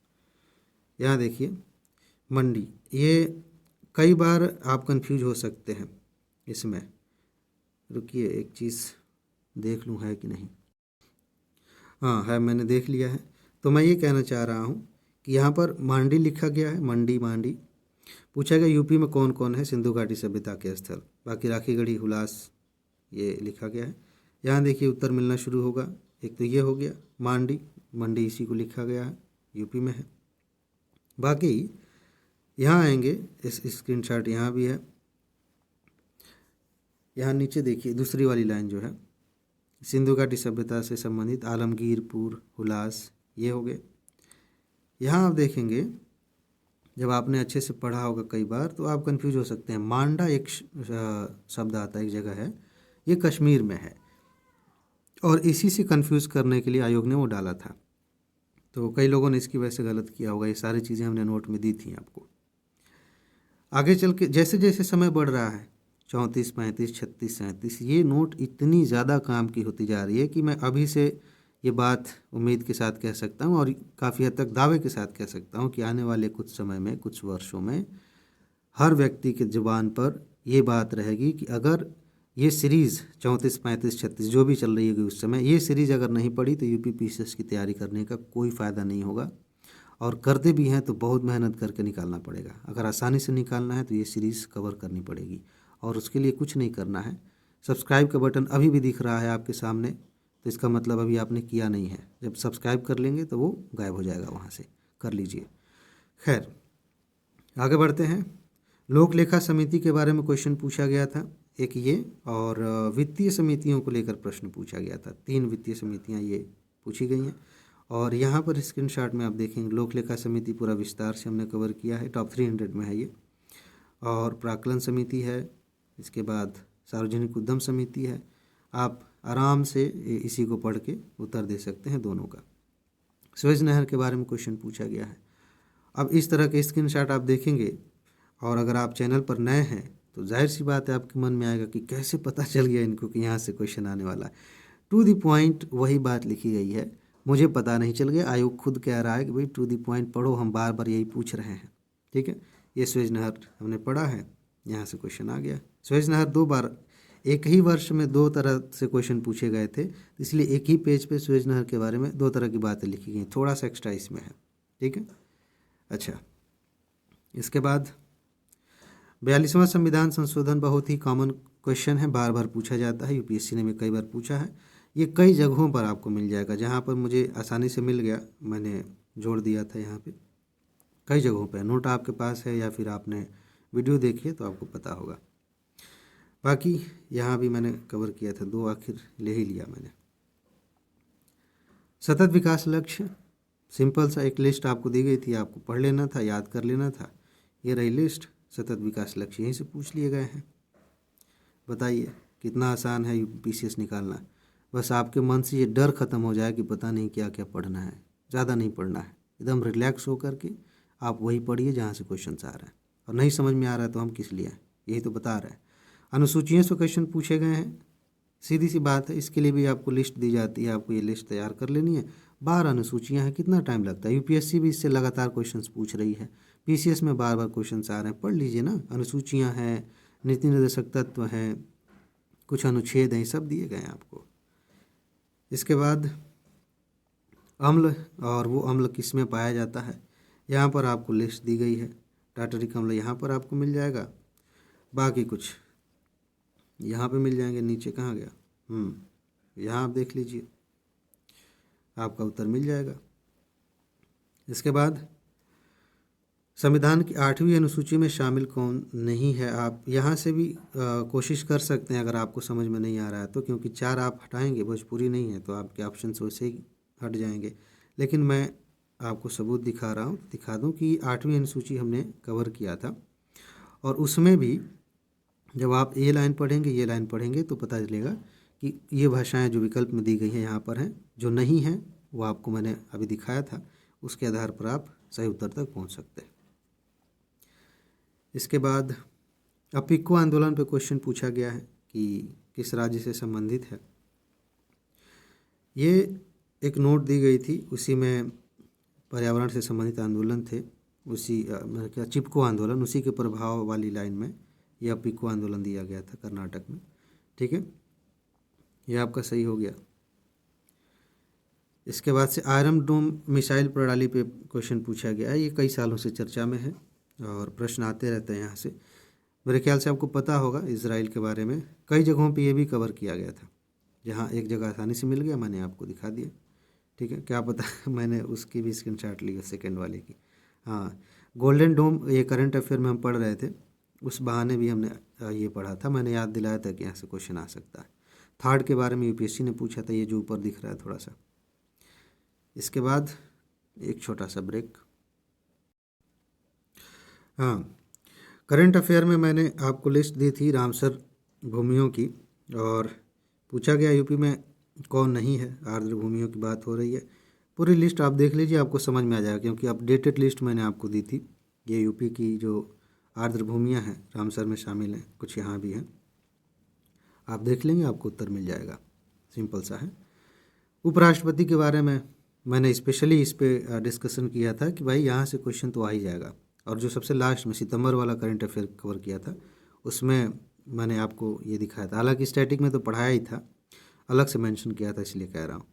यहाँ देखिए मंडी, ये कई बार आप कंफ्यूज हो सकते हैं इसमें। रुकिए एक चीज़ देख लूँ है कि नहीं। हाँ है, मैंने देख लिया है। तो मैं ये कहना चाह रहा हूँ कि यहाँ पर मांडी लिखा गया है, मंडी मांडी। पूछा गया यूपी में कौन कौन है सिंधु घाटी सभ्यता के स्थल, बाकी राखीगढ़ी, हुलास ये लिखा गया है। यहाँ देखिए उत्तर मिलना शुरू होगा। एक तो ये हो गया मांडी, मंडी इसी को लिखा गया है, यूपी में है। बाकी यहाँ आएंगे, इस स्क्रीनशॉट यहाँ भी है। यहाँ नीचे देखिए दूसरी वाली लाइन जो है, सिंधु घाटी सभ्यता से संबंधित आलमगीरपुर, हुलास, ये हो गए। यहाँ आप देखेंगे, जब आपने अच्छे से पढ़ा होगा कई बार तो आप कंफ्यूज हो सकते हैं। मांडा एक शब्द आता है, एक जगह है, ये कश्मीर में है, और इसी से कंफ्यूज करने के लिए आयोग ने वो डाला था। तो कई लोगों ने इसकी वजह से गलत किया होगा। ये सारी चीज़ें हमने नोट में दी थी आपको। आगे चल के जैसे जैसे समय बढ़ रहा है, 34, 35, 36, 37, ये नोट इतनी ज़्यादा काम की होती जा रही है कि मैं अभी से ये बात उम्मीद के साथ कह सकता हूँ, और काफ़ी हद तक दावे के साथ कह सकता हूँ कि आने वाले कुछ समय में, कुछ वर्षों में हर व्यक्ति के ज़ुबान पर ये बात रहेगी कि अगर ये सीरीज़ 34, 35, 36 जो भी चल रही है उस समय, ये सीरीज़ अगर नहीं पढ़ी तो यूपी पीसीएस की तैयारी करने का कोई फ़ायदा नहीं होगा। और करते भी हैं तो बहुत मेहनत करके निकालना पड़ेगा। अगर आसानी से निकालना है तो ये सीरीज़ कवर करनी पड़ेगी, और उसके लिए कुछ नहीं करना है। सब्सक्राइब का बटन अभी भी दिख रहा है आपके सामने, तो इसका मतलब अभी आपने किया नहीं है। जब सब्सक्राइब कर लेंगे तो वो गायब हो जाएगा, वहाँ से कर लीजिए। खैर आगे बढ़ते हैं। लोक लेखा समिति के बारे में क्वेश्चन पूछा गया था एक ये, और वित्तीय समितियों को लेकर प्रश्न पूछा गया था। 3 वित्तीय समितियाँ ये पूछी गई हैं, और यहाँ पर स्क्रीनशॉट में आप देखेंगे लोक लेखा समिति पूरा विस्तार से हमने कवर किया है, टॉप 300 में है ये। और प्राक्कलन समिति है, इसके बाद सार्वजनिक उद्यम समिति है। आप आराम से इसी को पढ़ के उत्तर दे सकते हैं दोनों का। स्वेज नहर के बारे में क्वेश्चन पूछा गया है। अब इस तरह के स्क्रीनशॉट आप देखेंगे, और अगर आप चैनल पर नए हैं तो जाहिर सी बात है आपके मन में आएगा कि कैसे पता चल गया इनको कि यहाँ से क्वेश्चन आने वाला है। टू द पॉइंट वही बात लिखी गई है। मुझे पता नहीं चल गया, आयोग खुद कह रहा है कि भाई टू द पॉइंट पढ़ो, हम बार बार यही पूछ रहे हैं। ठीक है, ये स्वेज नहर हमने पढ़ा है, यहाँ से क्वेश्चन आ गया। स्वेज नहर 2 बार, एक ही वर्ष में 2 तरह से क्वेश्चन पूछे गए थे, इसलिए एक ही पेज पे स्वेज नहर के बारे में 2 तरह की बातें लिखी गई, थोड़ा सा एक्स्ट्रा इसमें है। ठीक है, अच्छा इसके बाद 42वां संविधान संशोधन बहुत ही कॉमन क्वेश्चन है, बार बार पूछा जाता है, यूपीएससी ने भी कई बार पूछा है। ये कई जगहों पर आपको मिल जाएगा, जहाँ पर मुझे आसानी से मिल गया मैंने जोड़ दिया था। यहाँ पे कई जगहों पे नोट आपके पास है, या फिर आपने वीडियो देखी है तो आपको पता होगा। बाकी यहाँ भी मैंने कवर किया था, 2 आखिर ले ही लिया मैंने। सतत विकास लक्ष्य, सिंपल सा एक लिस्ट आपको दी गई थी, आपको पढ़ लेना था, याद कर लेना था। ये रही लिस्ट, सतत विकास लक्ष्य यहीं से पूछ लिए गए हैं। बताइए कितना आसान है यूपीपीसीएस निकालना। बस आपके मन से ये डर ख़त्म हो जाए कि पता नहीं क्या क्या पढ़ना है। ज़्यादा नहीं पढ़ना है, एकदम रिलैक्स होकर के आप वही पढ़िए जहाँ से क्वेश्चन आ रहा है, और नहीं समझ में आ रहा है तो हम किस लिए हैं, यही तो बता रहे हैं। अनुसूचियों से क्वेश्चन पूछे गए हैं, सीधी सी बात है, इसके लिए भी आपको लिस्ट दी जाती है, आपको ये लिस्ट तैयार कर लेनी है। 12 अनुसूचियाँ हैं, कितना टाइम लगता है। यूपीएससी भी इससे लगातार क्वेश्चंस पूछ रही है, पीसीएस में बार बार क्वेश्चंस आ रहे हैं, पढ़ लीजिए ना। अनुसूचियाँ हैं, नीति निर्देशक तत्व हैं, कुछ अनुच्छेद हैं, सब दिए गए हैं आपको। इसके बाद अम्ल, और वो अम्ल किस में पाया जाता है, यहाँ पर आपको लिस्ट दी गई है, टार्टरिक अम्ल यहाँ पर आपको मिल जाएगा, बाकी कुछ यहाँ पे मिल जाएंगे। नीचे कहाँ गया, यहाँ आप देख लीजिए, आपका उत्तर मिल जाएगा। इसके बाद संविधान की 8वीं अनुसूची में शामिल कौन नहीं है। आप यहाँ से भी कोशिश कर सकते हैं अगर आपको समझ में नहीं आ रहा है तो, क्योंकि 4 आप हटाएंगे, भोजपुरी नहीं है तो आपके ऑप्शन वैसे ही हट जाएंगे। लेकिन मैं आपको सबूत दिखा रहा हूँ, दिखा दूँ कि 8वीं अनुसूची हमने कवर किया था, और उसमें भी जब आप ये लाइन पढ़ेंगे, ये लाइन पढ़ेंगे तो पता चलेगा कि ये भाषाएं जो विकल्प में दी गई हैं यहाँ पर हैं, जो नहीं हैं वो आपको मैंने अभी दिखाया था, उसके आधार पर आप सही उत्तर तक पहुँच सकते हैं। इसके बाद अपिक्को आंदोलन पे क्वेश्चन पूछा गया है कि किस राज्य से संबंधित है। ये एक नोट दी गई थी, उसी में पर्यावरण से संबंधित आंदोलन थे, उसी क्या चिपको आंदोलन, उसी के प्रभाव वाली लाइन में यह अपिक्को आंदोलन दिया गया था कर्नाटक में। ठीक है, यह आपका सही हो गया। इसके बाद से आयरन डोम मिसाइल प्रणाली पे क्वेश्चन पूछा गया है। ये कई सालों से चर्चा में है और प्रश्न आते रहते हैं यहाँ से। मेरे ख्याल से आपको पता होगा इजराइल के बारे में, कई जगहों पे ये भी कवर किया गया था। जहाँ एक जगह आसानी से मिल गया, मैंने आपको दिखा दिया। ठीक है, क्या पता मैंने उसकी भी स्क्रीनशॉट ली है, सेकेंड वाले की। हाँ, गोल्डन डोम ये करंट अफेयर में हम पढ़ रहे थे, उस बहाने भी हमने ये पढ़ा था, मैंने याद दिलाया था कि यहाँ से क्वेश्चन आ सकता है। थार्ड के बारे में यूपीएससी ने पूछा था, ये जो ऊपर दिख रहा है थोड़ा सा। इसके बाद एक छोटा सा ब्रेक। हाँ, करंट अफेयर में मैंने आपको लिस्ट दी थी रामसर भूमियों की, और पूछा गया यूपी में कौन नहीं है, आर्द्र भूमियों की बात हो रही है। पूरी लिस्ट आप देख लीजिए, आपको समझ में आ जाएगा, क्योंकि अपडेटेड लिस्ट मैंने आपको दी थी। ये यूपी की जो आर्द्र भूमियाँ हैं रामसर में शामिल हैं, कुछ यहाँ भी हैं, आप देख लेंगे, आपको उत्तर मिल जाएगा, सिंपल सा है। उपराष्ट्रपति के बारे में मैंने स्पेशली इस पे डिस्कशन किया था कि भाई यहाँ से क्वेश्चन तो आ ही जाएगा, और जो सबसे लास्ट में सितंबर वाला करंट अफेयर कवर किया था, उसमें मैंने आपको ये दिखाया था। हालांकि स्टैटिक में तो पढ़ाया ही था, अलग से मेंशन किया था, इसलिए कह रहा हूँ।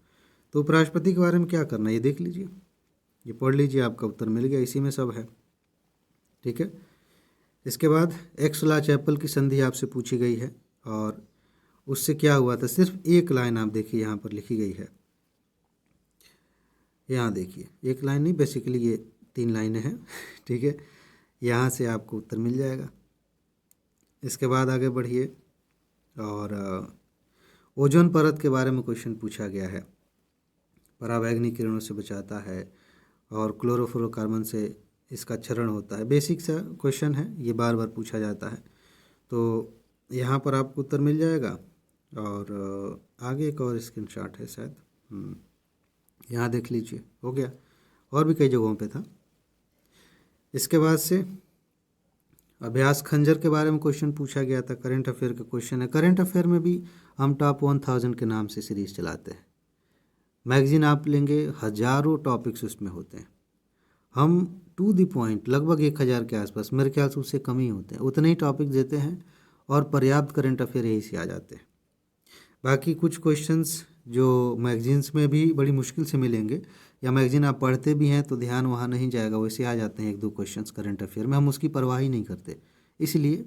तो उपराष्ट्रपति के बारे में क्या करना है ये देख लीजिए, ये पढ़ लीजिए, आपका उत्तर मिल गया, इसी में सब है। ठीक है, इसके बाद एक्सला चैपल की संधि आपसे पूछी गई है, और उससे क्या हुआ था, सिर्फ एक लाइन आप देखिए यहाँ पर लिखी गई है। यहाँ देखिए, एक लाइन नहीं, बेसिकली ये 3 लाइनें हैं। ठीक है, यहाँ से आपको उत्तर मिल जाएगा। इसके बाद आगे बढ़िए, और ओजोन परत के बारे में क्वेश्चन पूछा गया है। पराबैंगनी किरणों से बचाता है, और क्लोरोफ्लोरोकार्बन से इसका क्षरण होता है। बेसिक सा क्वेश्चन है, ये बार बार पूछा जाता है, तो यहाँ पर आपको उत्तर मिल जाएगा। और आगे एक और स्क्रीनशॉट है शायद, यहाँ देख लीजिए, हो गया, और भी कई जगहों पे था। इसके बाद से अभ्यास खंजर के बारे में क्वेश्चन पूछा गया था, करंट अफेयर का क्वेश्चन है। करंट अफेयर में भी हम टॉप 1000 के नाम से सीरीज चलाते हैं। मैगजीन आप लेंगे, हज़ारों टॉपिक्स उसमें होते हैं, हम टू द पॉइंट लगभग 1000 के आसपास, मेरे ख्याल से उससे कम ही होते हैं, उतने ही टॉपिक देते हैं, और पर्याप्त करंट अफेयर यही से आ जाते हैं। बाकी कुछ क्वेश्चंस जो मैगजीन्स में भी बड़ी मुश्किल से मिलेंगे, या मैगजीन आप पढ़ते भी हैं तो ध्यान वहाँ नहीं जाएगा, वैसे आ जाते हैं 1-2 क्वेश्चंस करंट अफेयर में, हम उसकी परवाह ही नहीं करते, इसलिए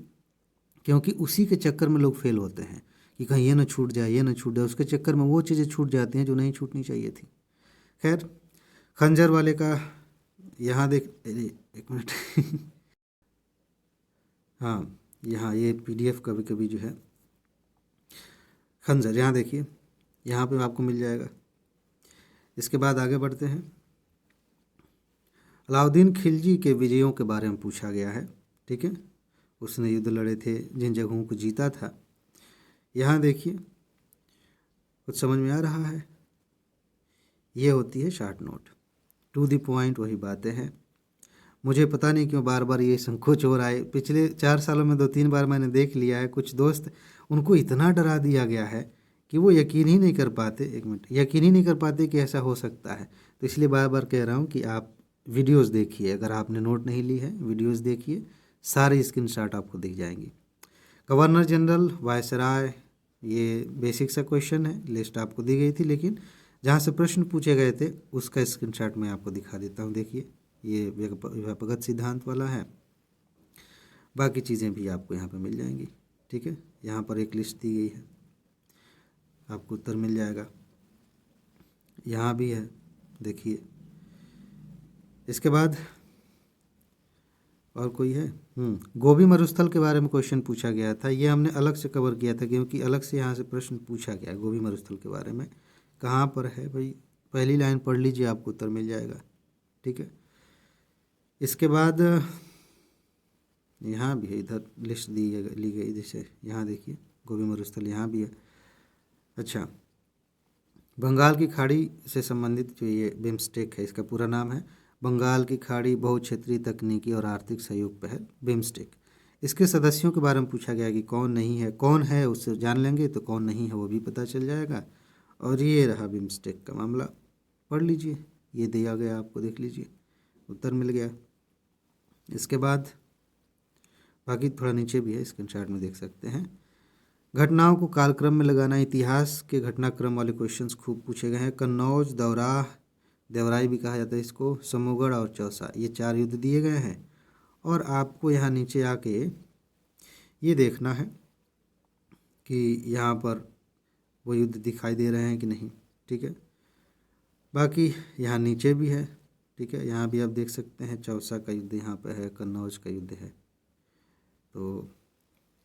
क्योंकि उसी के चक्कर में लोग फेल होते हैं कि कहीं ये ना छूट जाए, ये ना छूट जाए, उसके चक्कर में वो चीज़ें छूट जाती हैं जो नहीं छूटनी चाहिए थी। खैर, खंजर वाले का यहाँ देख, एक मिनट हाँ, यहाँ ये PDF कभी कभी जो है, खंजर यहाँ देखिए, यहाँ पे आपको मिल जाएगा। इसके बाद आगे बढ़ते हैं। अलाउद्दीन खिलजी के विजयों के बारे में पूछा गया है। ठीक है, उसने युद्ध लड़े थे, जिन जगहों को जीता था, यहाँ देखिए, कुछ समझ में आ रहा है, ये होती है short note, to the point, वही बातें हैं। मुझे पता नहीं क्यों बार बार ये संकोच हो रहा है, पिछले 4 सालों में 2-3 बार मैंने देख लिया है, कुछ दोस्त, उनको इतना डरा दिया गया है कि वो यकीन ही नहीं कर पाते, एक मिनट, यकीन ही नहीं कर पाते कि ऐसा हो सकता है। तो इसलिए बार बार कह रहा हूँ कि आप वीडियोस देखिए, अगर आपने नोट नहीं ली है, वीडियोस देखिए, सारे स्क्रीनशॉट आपको दिख जाएंगी। गवर्नर जनरल, वायसराय, ये बेसिक सा क्वेश्चन है, लिस्ट आपको दी गई थी, लेकिन जहाँ से प्रश्न पूछे गए थे उसका स्क्रीनशॉट मैं आपको दिखा देता हूँ। देखिए, ये व्यापकगत सिद्धांत वाला है। बाकी चीज़ें भी आपको यहाँ पे मिल जाएंगी। ठीक है, यहाँ पर एक लिस्ट दी गई है, आपको उत्तर मिल जाएगा। यहाँ भी है, देखिए। इसके बाद और कोई है, गोभी मरुस्थल के बारे में क्वेश्चन पूछा गया था। ये हमने अलग से कवर किया था, क्योंकि अलग से यहाँ से प्रश्न पूछा गया गोभी मरुस्थल के बारे में। कहाँ पर है भाई, पहली लाइन पढ़ लीजिए, आपको उत्तर मिल जाएगा। ठीक है, इसके बाद यहाँ भी है, इधर लिस्ट ली गई, जैसे यहाँ देखिए गोभी मरुस्थल यहाँ भी है। अच्छा, बंगाल की खाड़ी से संबंधित जो ये बिम्स्टेक है, इसका पूरा नाम है बंगाल की खाड़ी बहुक्षेत्रीय तकनीकी और आर्थिक सहयोग पहल बिम्स्टेक। इसके सदस्यों के बारे में पूछा गया कि कौन नहीं है, कौन है उससे जान लेंगे तो कौन नहीं है वो भी पता चल जाएगा। और ये रहा बिम्स्टेक का मामला, पढ़ लीजिए, ये दिया गया आपको, देख लीजिए, उत्तर मिल गया। इसके बाद बाकी थोड़ा नीचे भी है, स्क्रीनशॉट में देख सकते हैं। घटनाओं को कालक्रम में लगाना, इतिहास के घटनाक्रम वाले क्वेश्चंस खूब पूछे गए हैं। कन्नौज, दौराह, देवराई भी कहा जाता है इसको, समूगढ़ और चौसा, ये 4 युद्ध दिए गए हैं। और आपको यहाँ नीचे आके ये देखना है कि यहाँ पर वो युद्ध दिखाई दे रहे हैं कि नहीं। ठीक है, बाकी यहाँ नीचे भी है। ठीक है, यहाँ भी आप देख सकते हैं, चौसा का युद्ध यहाँ पर है, कन्नौज का युद्ध है, तो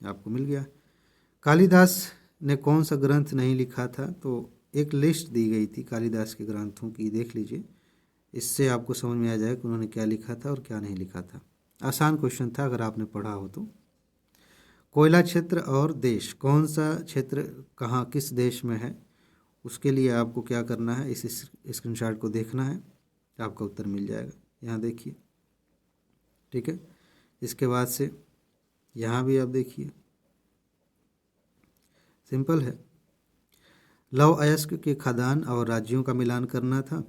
आपको मिल गया। कालिदास ने कौन सा ग्रंथ नहीं लिखा था, तो एक लिस्ट दी गई थी कालिदास के ग्रंथों की, देख लीजिए, इससे आपको समझ में आ जाएगा कि उन्होंने क्या लिखा था और क्या नहीं लिखा था। आसान क्वेश्चन था अगर आपने पढ़ा हो तो। कोयला क्षेत्र और देश, कौन सा क्षेत्र कहाँ किस देश में है, उसके लिए आपको क्या करना है, इस स्क्रीनशॉट को देखना है, आपका उत्तर मिल जाएगा। यहाँ देखिए, ठीक है। इसके बाद से यहाँ भी आप देखिए, सिंपल है। लौह अयस्क के खदान और राज्यों का मिलान करना था।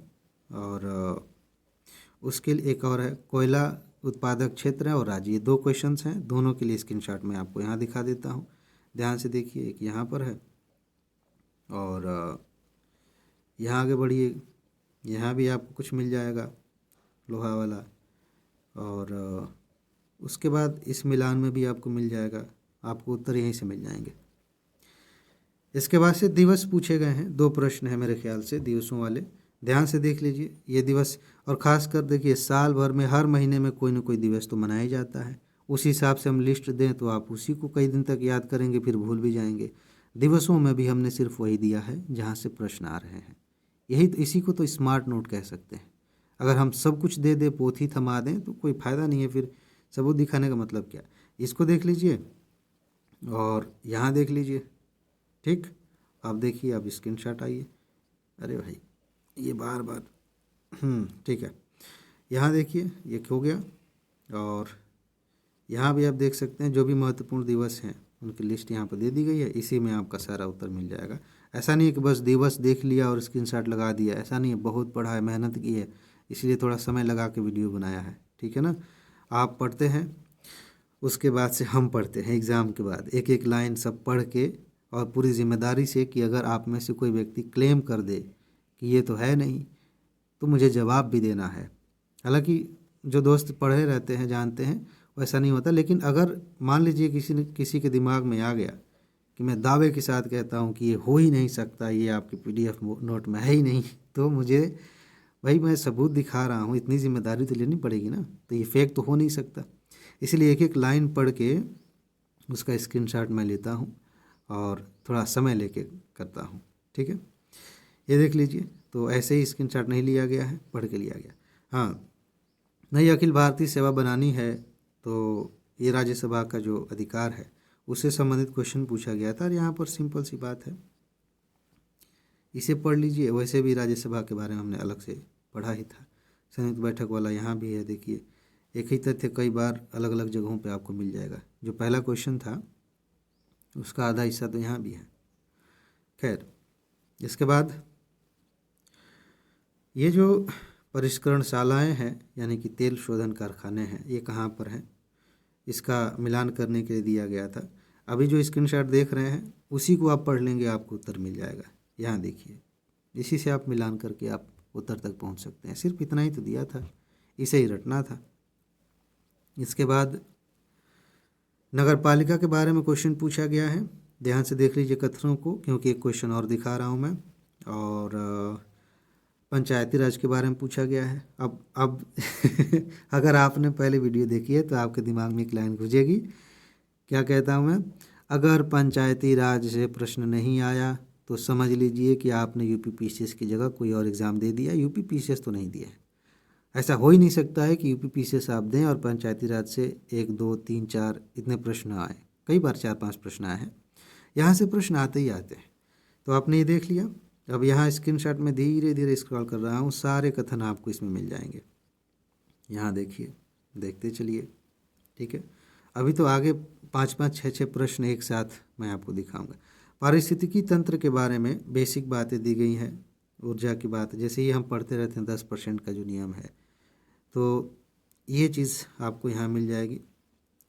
और उसके लिए एक और है, कोयला उत्पादक क्षेत्र है और राज्य, ये 2 क्वेश्चंस हैं, दोनों के लिए स्क्रीनशॉट मैं आपको यहाँ दिखा देता हूँ, ध्यान से देखिए। एक यहाँ पर है और यहाँ आगे बढ़िए, यहाँ भी आपको कुछ मिल जाएगा लोहा वाला। और उसके बाद इस मिलान में भी आपको मिल जाएगा, आपको उत्तर यहीं से मिल जाएंगे। इसके बाद से दिवस पूछे गए हैं, 2 प्रश्न हैं मेरे ख्याल से दिवसों वाले, ध्यान से देख लीजिए ये दिवस। और ख़ास कर देखिए, साल भर में हर महीने में कोई ना कोई दिवस तो मनाया जाता है। उस हिसाब से हम लिस्ट दें तो आप उसी को कई दिन तक याद करेंगे, फिर भूल भी जाएंगे। दिवसों में भी हमने सिर्फ वही दिया है जहाँ से प्रश्न आ रहे हैं, यही तो, इसी को तो स्मार्ट नोट कह सकते हैं। अगर हम सब कुछ दे दें, पोथी थमा दें, तो कोई फ़ायदा नहीं है, फिर सबूत दिखाने का मतलब क्या। इसको देख लीजिए और यहाँ देख लीजिए। ठीक, आप देखिए, आप स्क्रीनशॉट आइए। अरे भाई ये बार बार ठीक है, यहाँ देखिए ये हो गया। और यहाँ भी आप देख सकते हैं जो भी महत्वपूर्ण दिवस हैं उनकी लिस्ट यहाँ पर दे दी गई है, इसी में आपका सारा उत्तर मिल जाएगा। ऐसा नहीं है कि बस दिवस देख लिया और स्क्रीनशॉट लगा दिया, ऐसा नहीं है, बहुत पढ़ा है, मेहनत की है, इसलिए थोड़ा समय लगा के वीडियो बनाया है। ठीक है ना, आप पढ़ते हैं, उसके बाद से हम पढ़ते हैं एग्ज़ाम के बाद, एक एक लाइन सब पढ़ के, और पूरी जिम्मेदारी से कि अगर आप में से कोई व्यक्ति क्लेम कर दे कि ये तो है नहीं, तो मुझे जवाब भी देना है। हालांकि जो दोस्त पढ़े रहते हैं जानते हैं वैसा नहीं होता, लेकिन अगर मान लीजिए किसी के दिमाग में आ गया कि मैं दावे के साथ कहता हूँ कि ये हो ही नहीं सकता, ये आपके PDF नोट में है ही नहीं, तो मुझे भाई, मैं सबूत दिखा रहा हूँ, इतनी जिम्मेदारी तो लेनी पड़ेगी ना, तो ये फेक तो हो नहीं सकता। इसलिए एक एक लाइन पढ़ के उसका स्क्रीनशॉट मैं लेता हूँ और थोड़ा समय लेके करता हूँ। ठीक है, ये देख लीजिए, तो ऐसे ही स्क्रीनशॉट नहीं लिया गया है, पढ़ के लिया गया। हाँ, नई अखिल भारतीय सेवा बनानी है, तो ये राज्यसभा का जो अधिकार है उससे संबंधित क्वेश्चन पूछा गया था। और यहाँ पर सिंपल सी बात है, इसे पढ़ लीजिए। वैसे भी राज्यसभा के बारे में हमने अलग से पढ़ा ही था, संयुक्त बैठक वाला यहाँ भी है। देखिए, एक ही तथ्य कई बार अलग अलग जगहों पे आपको मिल जाएगा। जो पहला क्वेश्चन था उसका आधा हिस्सा तो यहाँ भी है। खैर, इसके बाद ये जो परिष्करणशालाएँ हैं, यानी कि तेल शोधन कारखाने हैं, ये कहाँ पर हैं, इसका मिलान करने के लिए दिया गया था। अभी जो स्क्रीनशॉट देख रहे हैं उसी को आप पढ़ लेंगे, आपको उत्तर मिल जाएगा। यहाँ देखिए, इसी से आप मिलान करके आप उत्तर तक पहुँच सकते हैं। सिर्फ इतना ही तो दिया था, इसे ही रटना था। इसके बाद नगर पालिका के बारे में क्वेश्चन पूछा गया है। ध्यान से देख लीजिए कथनों को, क्योंकि एक क्वेश्चन और दिखा रहा हूँ मैं। और पंचायती राज के बारे में पूछा गया है। अब अगर आपने पहले वीडियो देखी है तो आपके दिमाग में एक लाइन घुसेगी। क्या कहता हूँ मैं? अगर पंचायती राज से प्रश्न नहीं आया तो समझ लीजिए कि आपने यूपी पीसीएस की जगह कोई और एग्ज़ाम दे दिया। यूपी पीसीएस तो नहीं दिया है। ऐसा हो ही नहीं सकता है कि यूपी पीसीएस आप दें और पंचायती राज से 1 2 3 4 इतने प्रश्न आए। कई बार 4-5 प्रश्न आए हैं। यहाँ से प्रश्न आते ही आते हैं। तो आपने ये देख लिया। अब यहाँ स्क्रीनशॉट में धीरे धीरे स्क्रॉल कर रहा हूँ, सारे कथन आपको इसमें मिल जाएंगे। यहाँ देखिए, देखते चलिए। ठीक है, अभी तो आगे 5-5 6-6 प्रश्न एक साथ मैं आपको दिखाऊंगा। पारिस्थितिकी तंत्र के बारे में बेसिक बातें दी गई हैं। ऊर्जा की बात, जैसे ही हम पढ़ते रहते हैं 10% का जो नियम है, तो ये चीज़ आपको यहाँ मिल जाएगी।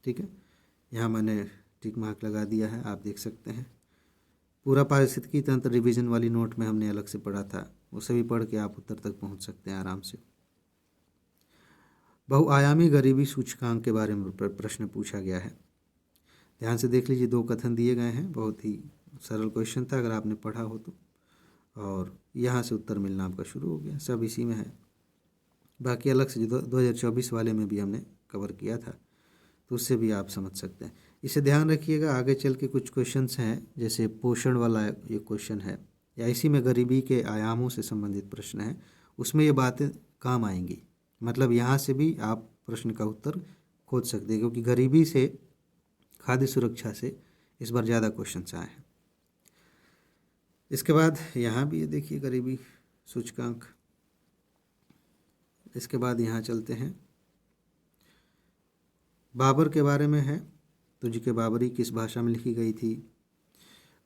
ठीक है, यहाँ मैंने टिक मार्क लगा दिया है, आप देख सकते हैं। पूरा पारिस्थितिकी तंत्र रिवीजन वाली नोट में हमने अलग से पढ़ा था, उसे भी पढ़ के आप उत्तर तक पहुँच सकते हैं आराम से। बहुआयामी गरीबी सूचकांक के बारे में प्रश्न पूछा गया है। ध्यान से देख लीजिए, 2 कथन दिए गए हैं। बहुत ही सरल क्वेश्चन था अगर आपने पढ़ा हो तो, और यहाँ से उत्तर मिलना आपका शुरू हो गया। सब इसी में है। बाकी अलग से जो 2024 वाले में भी हमने कवर किया था, तो उससे भी आप समझ सकते हैं। इसे ध्यान रखिएगा। आगे चल के कुछ क्वेश्चंस हैं, जैसे पोषण वाला ये क्वेश्चन है, या इसी में गरीबी के आयामों से संबंधित प्रश्न है, उसमें ये बातें काम आएंगी। मतलब यहाँ से भी आप प्रश्न का उत्तर खोज सकते हैं, क्योंकि गरीबी से, खाद्य सुरक्षा से इस बार ज़्यादा क्वेश्चंस आए हैं। इसके बाद यहाँ भी ये देखिए गरीबी सूचकांक। इसके बाद यहाँ चलते हैं, बाबर के बारे में है। तुझके बाबरी किस भाषा में लिखी गई थी,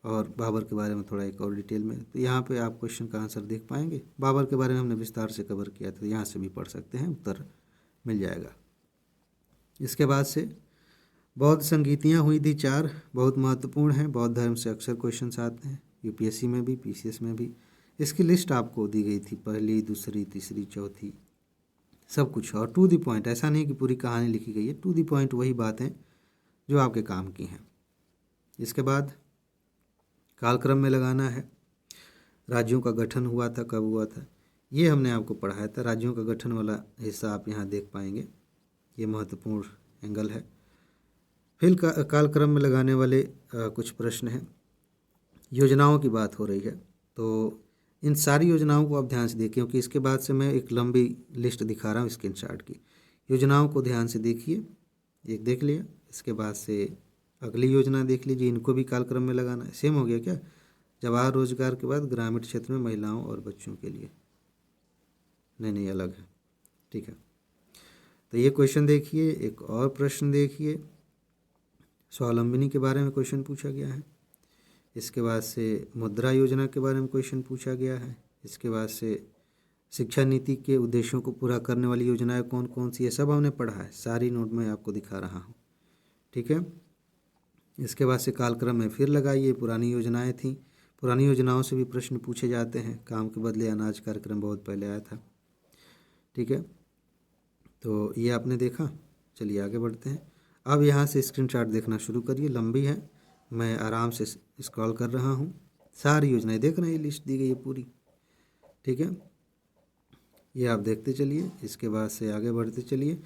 और बाबर के बारे में थोड़ा एक और डिटेल में। तो यहाँ पे आप क्वेश्चन का आंसर देख पाएंगे। बाबर के बारे में हमने विस्तार से कवर किया था, यहाँ से भी पढ़ सकते हैं, उत्तर मिल जाएगा। इसके बाद से बौद्ध संगीतियाँ हुई थी 4, बहुत महत्वपूर्ण हैं। बौद्ध धर्म से अक्सर क्वेश्चंस आते हैं, यूपीएससी में भी, पीसीएस में भी। इसकी लिस्ट आपको दी गई थी, पहली, दूसरी, तीसरी, चौथी, सब कुछ। और टू द पॉइंट, ऐसा नहीं कि पूरी कहानी लिखी गई है, टू द पॉइंट वही बातें जो आपके काम की हैं। इसके बाद कालक्रम में लगाना है। राज्यों का गठन हुआ था, कब हुआ था, ये हमने आपको पढ़ाया था। राज्यों का गठन वाला हिस्सा आप यहाँ देख पाएंगे, ये महत्वपूर्ण एंगल है। फिर कालक्रम में लगाने वाले कुछ प्रश्न हैं। योजनाओं की बात हो रही है, तो इन सारी योजनाओं को आप ध्यान से देखिए, क्योंकि इसके बाद से मैं एक लंबी लिस्ट दिखा रहा हूँ स्क्रीनशॉट की। योजनाओं को ध्यान से देखिए, एक देख लिया। इसके बाद से अगली योजना देख लीजिए, इनको भी कालक्रम में लगाना है। सेम हो गया क्या? जवाहर रोजगार के बाद ग्रामीण क्षेत्र में महिलाओं और बच्चों के लिए, नहीं अलग है। ठीक है, तो ये क्वेश्चन देखिए। एक और प्रश्न देखिए, स्वावलंबनी के बारे में क्वेश्चन पूछा गया है। इसके बाद से मुद्रा योजना के बारे में क्वेश्चन पूछा गया है। इसके बाद से शिक्षा नीति के उद्देश्यों को पूरा करने वाली योजनाएं कौन कौन सी है, सब हमने पढ़ा है। सारी नोट में आपको दिखा रहा हूँ। ठीक है, इसके बाद से कालक्रम में फिर लगाइए, पुरानी योजनाएं थी, पुरानी योजनाओं से भी प्रश्न पूछे जाते हैं। काम के बदले अनाज कार्यक्रम बहुत पहले आया था। ठीक है, तो ये आपने देखा। चलिए आगे बढ़ते हैं। अब यहाँ से स्क्रीनशॉट देखना शुरू करिए, लंबी है, मैं आराम से स्क्रॉल कर रहा हूँ। सारी योजनाएं देख रहे हैं, ये लिस्ट दी गई है पूरी। ठीक है, ये आप देखते चलिए। इसके बाद से आगे बढ़ते चलिए।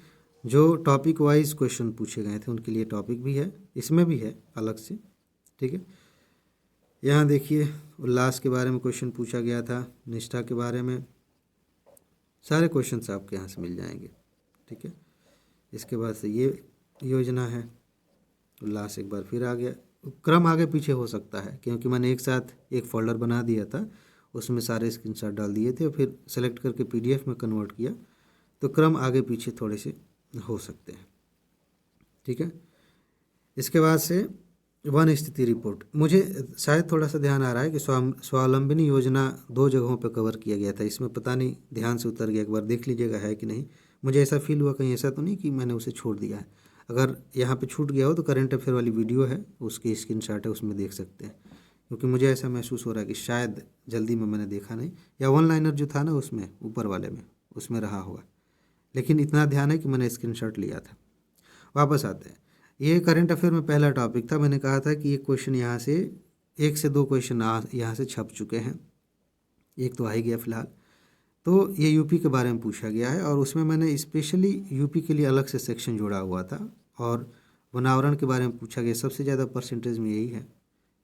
जो टॉपिक वाइज क्वेश्चन पूछे गए थे उनके लिए टॉपिक भी है, इसमें भी है अलग से। ठीक है, यहाँ देखिए, उल्लास के बारे में क्वेश्चन पूछा गया था, निष्ठा के बारे में, सारे क्वेश्चंस आपके यहाँ से मिल जाएंगे। ठीक है, इसके बाद से ये योजना है, उल्लास एक बार फिर आ गया। क्रम आगे पीछे हो सकता है, क्योंकि मैंने एक साथ एक फोल्डर बना दिया था, उसमें सारे स्क्रीनशॉट डाल दिए थे और फिर सेलेक्ट करके पीडीएफ में कन्वर्ट किया, तो क्रम आगे पीछे थोड़े से हो सकते हैं। ठीक है, इसके बाद से वन स्थिति रिपोर्ट, मुझे शायद थोड़ा सा ध्यान आ रहा है कि स्वावलंबनी योजना 2 जगहों पर कवर किया गया था। इसमें पता नहीं ध्यान से उतर गया, एक बार देख लीजिएगा है कि नहीं। मुझे ऐसा फील हुआ, कहीं ऐसा तो नहीं कि मैंने उसे छोड़ दिया है। अगर यहाँ पे छूट गया हो तो करंट अफेयर वाली वीडियो है, उसकी स्क्रीनशॉट है, उसमें देख सकते हैं। क्योंकि मुझे ऐसा महसूस हो रहा है कि शायद जल्दी में मैंने देखा नहीं, या वन लाइनर जो था ना उसमें ऊपर वाले में, उसमें रहा होगा। लेकिन इतना ध्यान है कि मैंने स्क्रीनशॉट लिया था। वापस आते हैं, ये करंट अफेयर में पहला टॉपिक था। मैंने कहा था कि ये क्वेश्चन यहाँ से 1 से 2 क्वेश्चन यहाँ से छप चुके हैं, एक तो आ ही गया फिलहाल। तो ये यूपी के बारे में पूछा गया है और उसमें मैंने स्पेशली यूपी के लिए अलग से सेक्शन जोड़ा हुआ था और वनावरण के बारे में पूछा गया। सबसे ज़्यादा परसेंटेज में यही है,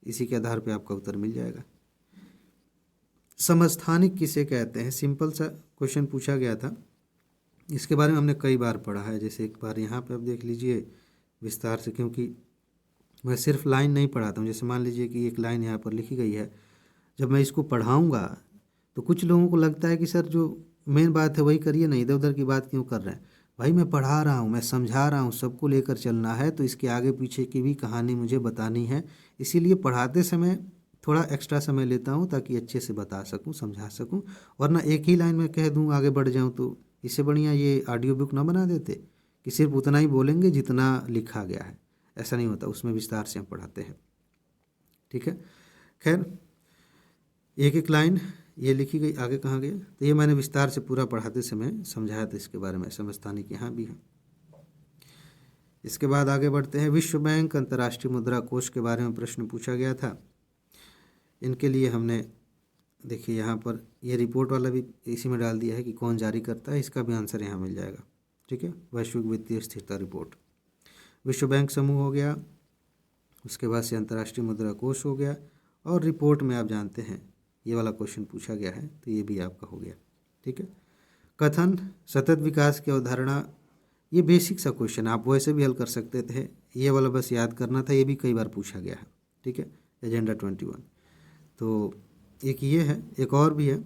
इसी के आधार पे आपका उत्तर मिल जाएगा। समस्थानिक किसे कहते हैं, सिंपल सा क्वेश्चन पूछा गया था। इसके बारे में हमने कई बार पढ़ा है। जैसे एक बार यहाँ पे आप देख लीजिए विस्तार से, क्योंकि मैं सिर्फ लाइन नहीं पढ़ाता हूँ। जैसे मान लीजिए कि एक लाइन यहाँ पर लिखी गई है, जब मैं इसको पढ़ाऊँगा तो कुछ लोगों को लगता है कि सर जो मेन बात है वही करिए ना, इधर उधर की बात क्यों कर रहे हैं। भाई मैं पढ़ा रहा हूँ, मैं समझा रहा हूँ, सबको लेकर चलना है, तो इसके आगे पीछे की भी कहानी मुझे बतानी है। इसीलिए पढ़ाते समय थोड़ा एक्स्ट्रा समय लेता हूँ ताकि अच्छे से बता सकूँ, समझा सकूँ। वरना एक ही लाइन में कह दूँ आगे बढ़ जाऊँ, तो इससे बढ़िया ये ऑडियो बुक ना बना देते कि सिर्फ उतना ही बोलेंगे जितना लिखा गया है। ऐसा नहीं होता, उसमें विस्तार से हम पढ़ाते हैं। ठीक है, खैर एक एक लाइन ये लिखी गई, आगे कहाँ गए, तो ये मैंने विस्तार से पूरा पढ़ाते समय समझाया था इसके बारे में। समस्थानिक यहाँ भी है। इसके बाद आगे बढ़ते हैं। विश्व बैंक अंतर्राष्ट्रीय मुद्रा कोष के बारे में प्रश्न पूछा गया था। इनके लिए हमने देखिए यहाँ पर ये रिपोर्ट वाला भी इसी में डाल दिया है कि कौन जारी करता है, इसका भी आंसर यहाँ मिल जाएगा। ठीक है, वैश्विक वित्तीय स्थिरता रिपोर्ट, विश्व बैंक समूह हो गया, उसके बाद से अंतर्राष्ट्रीय मुद्रा कोष हो गया, और रिपोर्ट में आप जानते हैं ये वाला क्वेश्चन पूछा गया है, तो ये भी आपका हो गया। ठीक है, कथन सतत विकास की अवधारणा, ये बेसिक सा क्वेश्चन आप वैसे भी हल कर सकते थे, ये वाला बस याद करना था, ये भी कई बार पूछा गया है। ठीक है, एजेंडा 21। तो एक ये है, एक और भी है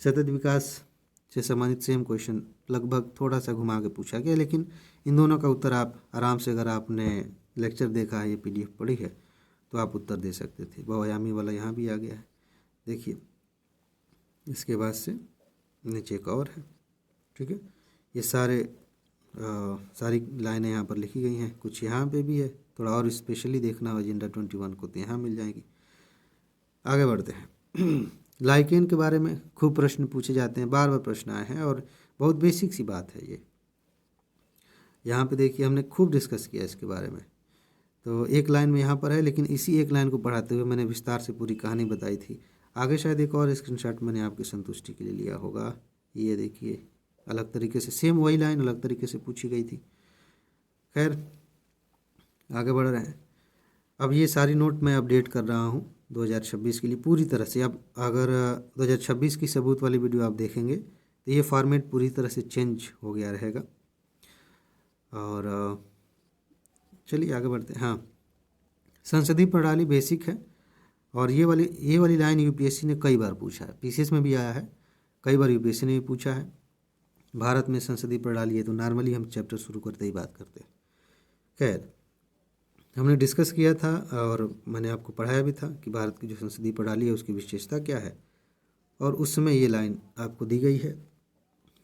सतत विकास से संबंधित सेम क्वेश्चन, लगभग थोड़ा सा घुमा के पूछा गया, लेकिन इन दोनों का उत्तर आप आराम से, अगर आपने लेक्चर देखा है, ये PDF पढ़ी है, तो आप उत्तर दे सकते थे। बहुआयामी वाला यहाँ भी आ गया है, देखिए। इसके बाद से नीचे एक और है। ठीक है, ये सारी लाइनें यहाँ पर लिखी गई हैं, कुछ यहाँ पे भी है, थोड़ा और स्पेशली देखना हो एजेंडा 21 को तो यहाँ मिल जाएगी। आगे बढ़ते हैं। लाइकेन के बारे में खूब प्रश्न पूछे जाते हैं, बार बार प्रश्न आए हैं और बहुत बेसिक सी बात है ये। यहाँ पे देखिए हमने खूब डिस्कस किया इसके बारे में, तो एक लाइन में यहाँ पर है, लेकिन इसी एक लाइन को पढ़ाते हुए मैंने विस्तार से पूरी कहानी बताई थी। आगे शायद एक और स्क्रीनशॉट मैंने आपकी संतुष्टि के लिए लिया होगा, ये देखिए अलग तरीके से सेम वही लाइन अलग तरीके से पूछी गई थी। खैर आगे बढ़ रहे हैं। अब ये सारी नोट मैं अपडेट कर रहा हूँ 2026 के लिए पूरी तरह से। अब अगर 2026 की सबूत वाली वीडियो आप देखेंगे तो ये फॉर्मेट पूरी तरह से चेंज हो गया रहेगा। और चलिए आगे बढ़ते हैं। हाँ, संसदीय प्रणाली बेसिक है, और ये वाली लाइन यूपीएससी ने कई बार पूछा है, पीसीएस में भी आया है, कई बार यूपीएससी ने भी पूछा है। भारत में संसदीय प्रणाली है, तो नॉर्मली हम चैप्टर शुरू करते ही बात करते हैं। खैर हमने डिस्कस किया था और मैंने आपको पढ़ाया भी था कि भारत की जो संसदीय प्रणाली है उसकी विशेषता क्या है, और उस समय ये लाइन आपको दी गई है,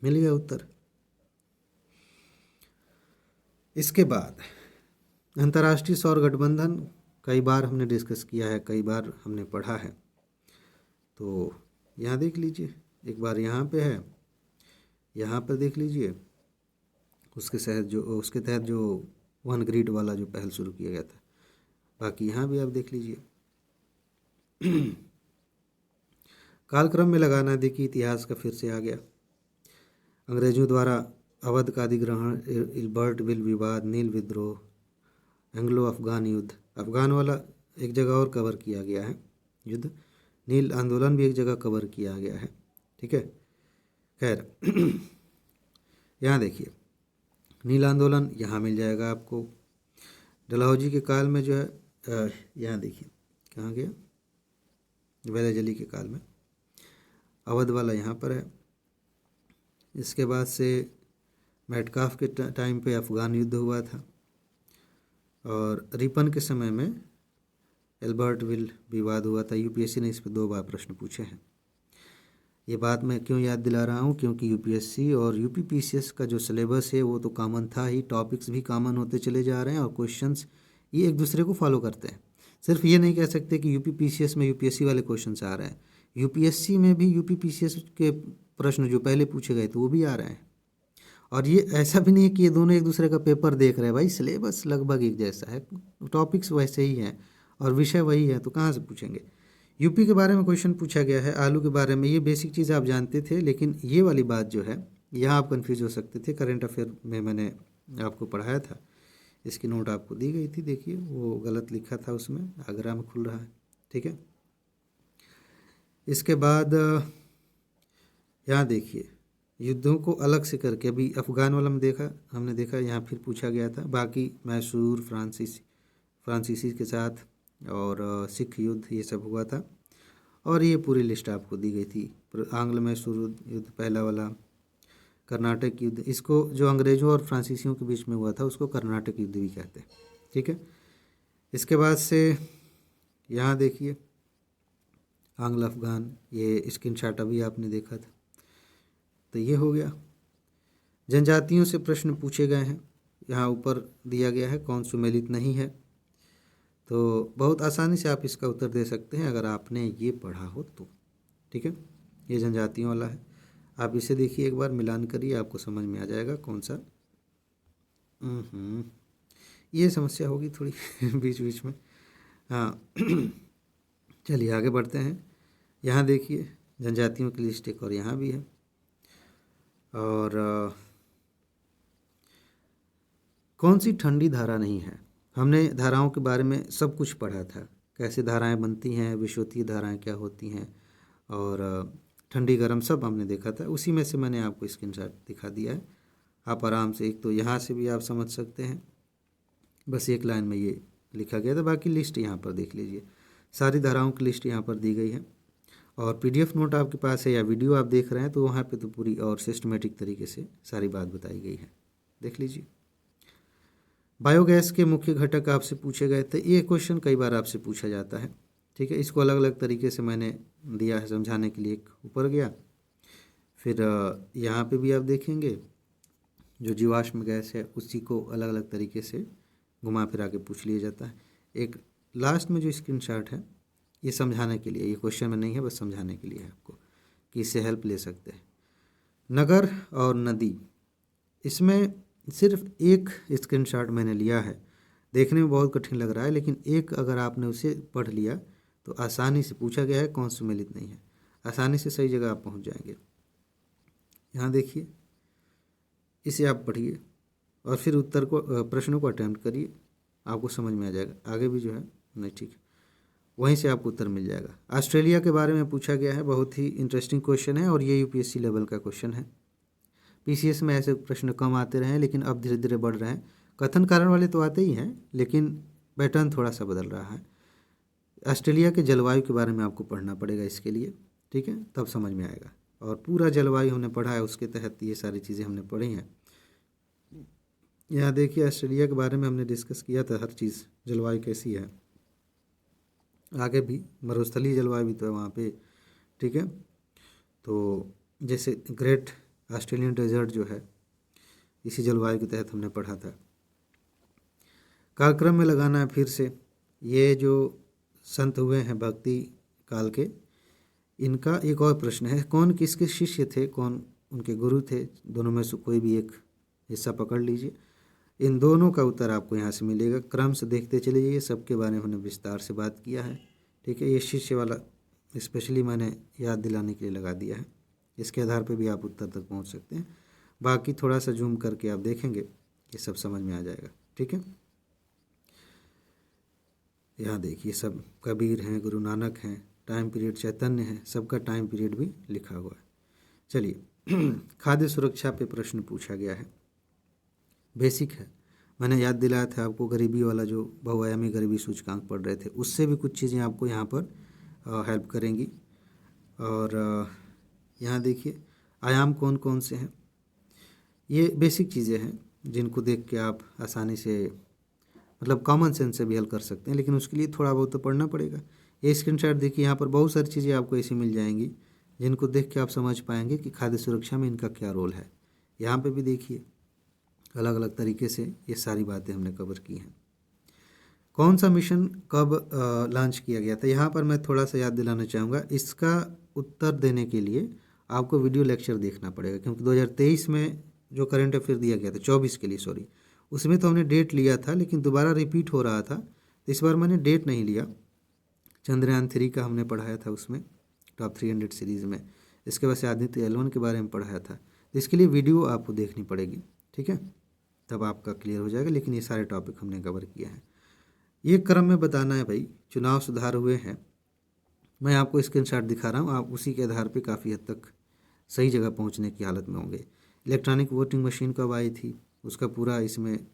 मिल गया उत्तर। इसके बाद अंतर्राष्ट्रीय सौर गठबंधन, कई बार हमने डिस्कस किया है, कई बार हमने पढ़ा है, तो यहाँ देख लीजिए, एक बार यहाँ पे है, यहाँ पर देख लीजिए, उसके तहत जो वन ग्रिड वाला जो पहल शुरू किया गया था, बाकी यहाँ भी आप देख लीजिए। कालक्रम में लगाना, देखिए इतिहास का फिर से आ गया। अंग्रेजों द्वारा अवध का अधिग्रहण, इल्बर्ट विल विवाद, नील विद्रोह, एंग्लो अफगान युद्ध, अफगान वाला एक जगह और कवर किया गया है युद्ध, नील आंदोलन भी एक जगह कवर किया गया है। ठीक है, खैर यहाँ देखिए नील आंदोलन यहाँ मिल जाएगा आपको। डलहौजी के काल में जो है, यहाँ देखिए कहाँ गया, वेलाजली के काल में, अवध वाला यहाँ पर है। इसके बाद से मेटकाफ के टाइम पे अफगान युद्ध हुआ था, और रिपन के समय में एल्बर्ट विल विवाद हुआ था। यूपीएससी ने इस पर 2 बार प्रश्न पूछे हैं। ये बात मैं क्यों याद दिला रहा हूँ, क्योंकि यूपीएससी और यूपीपीसीएस का जो सिलेबस है वो तो कॉमन था ही, टॉपिक्स भी कॉमन होते चले जा रहे हैं, और क्वेश्चंस ये एक दूसरे को फॉलो करते हैं। सिर्फ ये नहीं कह सकते कि यूपीपीसीएस में यूपीएससी वाले क्वेश्चंस आ रहे हैं, यूपीएससी में भी यूपीपीसीएस के प्रश्न जो पहले पूछे गए थे वो भी आ रहे हैं, और ये ऐसा भी नहीं है कि ये दोनों एक दूसरे का पेपर देख रहे हैं भाई, सिलेबस लगभग एक जैसा है, टॉपिक्स वैसे ही हैं और विषय वही है, तो कहाँ से पूछेंगे। यूपी के बारे में क्वेश्चन पूछा गया है, आलू के बारे में, ये बेसिक चीज़ आप जानते थे, लेकिन ये वाली बात जो है यहाँ आप कन्फ्यूज हो सकते थे। करंट अफेयर में मैंने आपको पढ़ाया था, इसकी नोट आपको दी गई थी, देखिए वो गलत लिखा था उसमें, आगरा में खुल रहा है, ठीक है। इसके बाद यहाँ देखिए युद्धों को अलग से करके, अभी अफ़गान वाला में हमने देखा यहाँ फिर पूछा गया था, बाकी मैसूर फ्रांसीसी के साथ और सिख युद्ध ये सब हुआ था, और ये पूरी लिस्ट आपको दी गई थी। आंग्ल मैसूर युद्ध पहला वाला, कर्नाटक युद्ध, इसको जो अंग्रेज़ों और फ्रांसीसियों के बीच में हुआ था उसको कर्नाटक युद्ध भी कहते हैं, ठीक है। इसके बाद से यहाँ देखिए आंग्ल अफ़गान, ये स्क्रीनशॉट अभी आपने देखा था, तो ये हो गया। जनजातियों से प्रश्न पूछे गए हैं, यहाँ ऊपर दिया गया है कौन सुमेलित नहीं है, तो बहुत आसानी से आप इसका उत्तर दे सकते हैं अगर आपने ये पढ़ा हो तो, ठीक है। ये जनजातियों वाला है, आप इसे देखिए एक बार, मिलान करिए, आपको समझ में आ जाएगा कौन सा। ये समस्या होगी थोड़ी बीच बीच में, हाँ चलिए आगे बढ़ते हैं। यहाँ देखिए जनजातियों की लिस्ट एक और यहाँ भी है, और कौन सी ठंडी धारा नहीं है। हमने धाराओं के बारे में सब कुछ पढ़ा था, कैसे धाराएं बनती हैं, विषुवतीय धाराएं क्या होती हैं, और ठंडी गर्म सब हमने देखा था, उसी में से मैंने आपको स्क्रीनशॉट दिखा दिया है। आप आराम से, एक तो यहाँ से भी आप समझ सकते हैं, बस एक लाइन में ये लिखा गया था, बाकी लिस्ट यहाँ पर देख लीजिए, सारी धाराओं की लिस्ट यहाँ पर दी गई है। और पीडीएफ नोट आपके पास है या वीडियो आप देख रहे हैं तो वहाँ पे तो पूरी और सिस्टमेटिक तरीके से सारी बात बताई गई है, देख लीजिए। बायोगैस के मुख्य घटक आपसे पूछे गए थे, ये क्वेश्चन कई बार आपसे पूछा जाता है, ठीक है। इसको अलग अलग तरीके से मैंने दिया है समझाने के लिए, एक ऊपर गया, फिर यहाँ पे भी आप देखेंगे जो जीवाश्म गैस है उसी को अलग अलग तरीके से घुमा फिरा के पूछ लिया जाता है। एक लास्ट में जो स्क्रीनशॉट है ये समझाने के लिए, ये क्वेश्चन में नहीं है, बस समझाने के लिए है आपको कि इससे हेल्प ले सकते हैं। नगर और नदी, इसमें सिर्फ एक स्क्रीनशॉट मैंने लिया है, देखने में बहुत कठिन लग रहा है, लेकिन एक अगर आपने उसे पढ़ लिया तो आसानी से, पूछा गया है कौन सुमेलित नहीं है, आसानी से सही जगह आप पहुंच जाएंगे। यहाँ देखिए इसे आप पढ़िए और फिर उत्तर को, प्रश्नों को अटेम्प्ट करिए, आपको समझ में आ जाएगा। आगे भी जो है नहीं, ठीक है, वहीं से आपको उत्तर मिल जाएगा। ऑस्ट्रेलिया के बारे में पूछा गया है, बहुत ही इंटरेस्टिंग क्वेश्चन है और ये यूपीएससी लेवल का क्वेश्चन है। पीसीएस में ऐसे प्रश्न कम आते रहे हैं, लेकिन अब धीरे धीरे बढ़ रहे हैं। कथन कारण वाले तो आते ही हैं, लेकिन पैटर्न थोड़ा सा बदल रहा है। ऑस्ट्रेलिया के जलवायु के बारे में आपको पढ़ना पड़ेगा इसके लिए, ठीक है, तब समझ में आएगा। और पूरा जलवायु हमने पढ़ा है, उसके तहत ये सारी चीज़ें हमने पढ़ी हैं। यहाँ देखिए ऑस्ट्रेलिया के बारे में हमने डिस्कस किया था, हर चीज़, जलवायु कैसी है, आगे भी मरुस्थलीय जलवायु भी तो है वहाँ पे, ठीक है। तो जैसे ग्रेट ऑस्ट्रेलियन डेजर्ट जो है, इसी जलवायु के तहत हमने पढ़ा था। कार्यक्रम में लगाना है फिर से, ये जो संत हुए हैं भक्ति काल के, इनका एक और प्रश्न है, कौन किसके शिष्य थे, कौन उनके गुरु थे, दोनों में से कोई भी एक हिस्सा पकड़ लीजिए। इन दोनों का उत्तर आपको यहाँ से मिलेगा, क्रम से देखते चले जाइए, सबके बारे में हमने विस्तार से बात किया है, ठीक है। ये शिष्य वाला स्पेशली मैंने याद दिलाने के लिए लगा दिया है, इसके आधार पे भी आप उत्तर तक पहुँच सकते हैं। बाकी थोड़ा सा जूम करके आप देखेंगे ये सब समझ में आ जाएगा, ठीक है। यहाँ देखिए सब कबीर हैं, गुरु नानक हैं, टाइम पीरियड चैतन्य है, सबका टाइम पीरियड भी लिखा हुआ है। चलिए खाद्य सुरक्षा पे प्रश्न पूछा गया है, बेसिक है, मैंने याद दिलाया था आपको, गरीबी वाला जो बहुआयामी गरीबी सूचकांक पढ़ रहे थे, उससे भी कुछ चीज़ें आपको यहाँ पर हेल्प करेंगी। और यहाँ देखिए आयाम कौन कौन से हैं, ये बेसिक चीज़ें हैं जिनको देख के आप आसानी से, मतलब कॉमन सेंस से भी हल कर सकते हैं, लेकिन उसके लिए थोड़ा बहुत तो पढ़ना पड़ेगा। ये स्क्रीनशॉट देखिए, यहाँ पर बहुत सारी चीज़ें आपको ऐसी मिल जाएंगी जिनको देख के आप समझ पाएंगे कि खाद्य सुरक्षा में इनका क्या रोल है। यहाँ पे भी देखिए अलग अलग तरीके से ये सारी बातें हमने कवर की हैं। कौन सा मिशन कब लॉन्च किया गया था, यहाँ पर मैं थोड़ा सा याद दिलाना चाहूँगा। इसका उत्तर देने के लिए आपको वीडियो लेक्चर देखना पड़ेगा, क्योंकि 2023 में जो करंट अफेयर दिया गया था 24 के लिए, सॉरी, उसमें तो हमने डेट लिया था लेकिन दोबारा रिपीट हो रहा था, तो इस बार मैंने डेट नहीं लिया। चंद्रयान 3 का हमने पढ़ाया था उसमें टॉप 300 सीरीज़ में। इसके बाद से आदित्य L1 के बारे में पढ़ाया था, तो इसके लिए वीडियो आपको देखनी पड़ेगी, ठीक है, तब आपका क्लियर हो जाएगा। लेकिन ये सारे टॉपिक हमने कवर किया है। ये क्रम में बताना है भाई, चुनाव सुधार हुए हैं, मैं आपको स्क्रीनशॉट दिखा रहा हूँ, आप उसी के आधार पे काफ़ी हद तक सही जगह पहुँचने की हालत में होंगे। इलेक्ट्रॉनिक वोटिंग मशीन कब आई थी उसका पूरा इसमें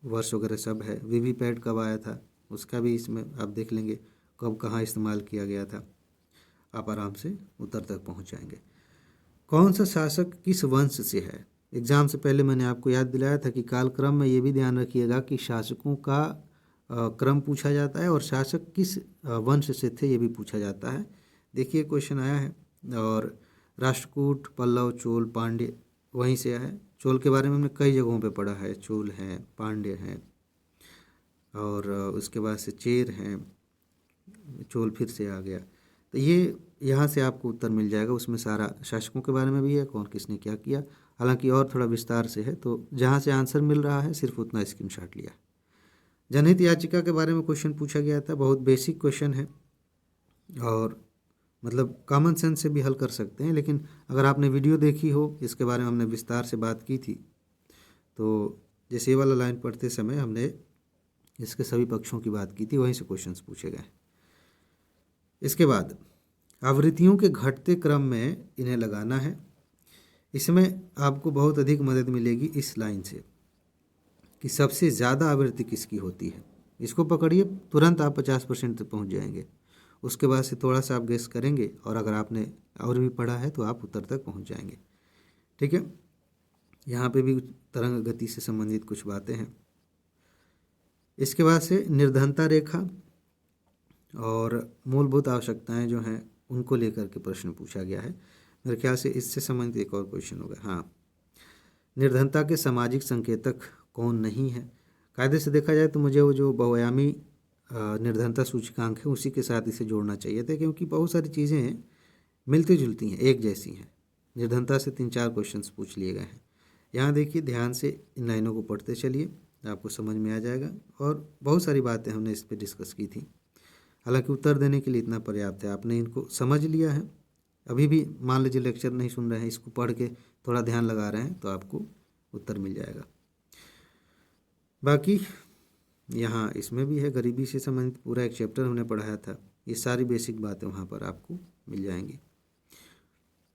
वर्ष वगैरह सब है। वीवीपैट कब आया था उसका भी इसमें आप देख लेंगे, कब कहाँ इस्तेमाल किया गया था, आप आराम से उत्तर तक पहुँच जाएंगे। कौन सा शासक किस वंश से है? एग्ज़ाम से पहले मैंने आपको याद दिलाया था कि कालक्रम में ये भी ध्यान रखिएगा कि शासकों का क्रम पूछा जाता है और शासक किस वंश से थे ये भी पूछा जाता है। देखिए क्वेश्चन आया है, और राष्ट्रकूट, पल्लव, चोल, पांड्य वहीं से आया है। चोल के बारे में हमने कई जगहों पे पढ़ा है, चोल हैं, पांड्य हैं, और उसके बाद से चेर हैं, चोल फिर से आ गया। तो ये यहाँ से आपको उत्तर मिल जाएगा, उसमें सारा शासकों के बारे में भी है, कौन किसने क्या किया, हालांकि और थोड़ा विस्तार से है, तो जहाँ से आंसर मिल रहा है सिर्फ उतना स्क्रीनशॉट लिया। जनहित याचिका के बारे में क्वेश्चन पूछा गया था, बहुत बेसिक क्वेश्चन है और मतलब कॉमन सेंस से भी हल कर सकते हैं, लेकिन अगर आपने वीडियो देखी हो, इसके बारे में हमने विस्तार से बात की थी, तो जैसे ये वाला लाइन पढ़ते समय हमने इसके सभी पक्षों की बात की थी, वहीं से क्वेश्चंस पूछे गए। इसके बाद आवृत्तियों के घटते क्रम में इन्हें लगाना है। इसमें आपको बहुत अधिक मदद मिलेगी इस लाइन से कि सबसे ज़्यादा आवृत्ति किसकी होती है। इसको पकड़िए, तुरंत आप 50% तक पहुंच जाएंगे। उसके बाद से थोड़ा सा आप गेस करेंगे और अगर आपने और भी पढ़ा है तो आप उत्तर तक पहुंच जाएंगे, ठीक है। यहाँ पे भी तरंग गति से संबंधित कुछ बातें हैं। इसके बाद से निर्धनता रेखा और मूलभूत आवश्यकताएं जो हैं उनको लेकर के प्रश्न पूछा गया है। मेरे ख्याल से इससे संबंधित एक और क्वेश्चन होगा। हाँ, निर्धनता के सामाजिक संकेतक कौन नहीं है? कायदे से देखा जाए तो मुझे वो जो बहुआयामी निर्धनता सूचकांक है उसी के साथ इसे जोड़ना चाहिए था, क्योंकि बहुत सारी चीज़ें मिलती जुलती हैं, एक जैसी हैं। निर्धनता से 3-4 क्वेश्चंस पूछ लिए गए हैं। यहाँ देखिए, ध्यान से इन लाइनों को पढ़ते चलिए, आपको समझ में आ जाएगा। और बहुत सारी बातें हमने इस पर डिस्कस की थी, हालांकि उत्तर देने के लिए इतना पर्याप्त है, आपने इनको समझ लिया है। अभी भी मान लीजिए लेक्चर नहीं सुन रहे हैं, इसको पढ़ के थोड़ा ध्यान लगा रहे हैं तो आपको उत्तर मिल जाएगा। बाकी यहाँ इसमें भी है, गरीबी से संबंधित पूरा एक चैप्टर हमने पढ़ाया था, ये सारी बेसिक बातें वहाँ पर आपको मिल जाएंगी।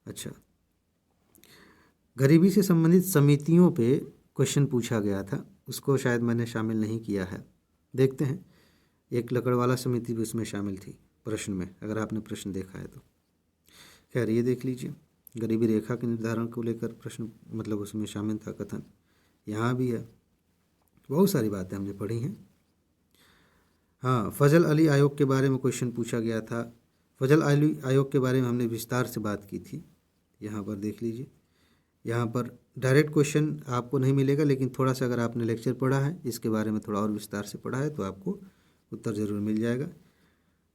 अच्छा, गरीबी से संबंधित समितियों पे क्वेश्चन पूछा गया था, उसको शायद मैंने शामिल नहीं किया है, देखते हैं। एक लकड़वाला समिति भी उसमें शामिल थी प्रश्न में, अगर आपने प्रश्न देखा है तो। खैर ये देख लीजिए, गरीबी रेखा के निर्धारण को लेकर प्रश्न मतलब उसमें शामिल था कथन, यहाँ भी है। बहुत सारी बातें हमने पढ़ी हैं। हाँ, फजल अली आयोग के बारे में क्वेश्चन पूछा गया था। फजल अली आयोग के बारे में हमने विस्तार से बात की थी, यहाँ पर देख लीजिए। यहाँ पर डायरेक्ट क्वेश्चन आपको नहीं मिलेगा, लेकिन थोड़ा सा अगर आपने लेक्चर पढ़ा है, इसके बारे में थोड़ा और विस्तार से पढ़ा है तो आपको उत्तर ज़रूर मिल जाएगा।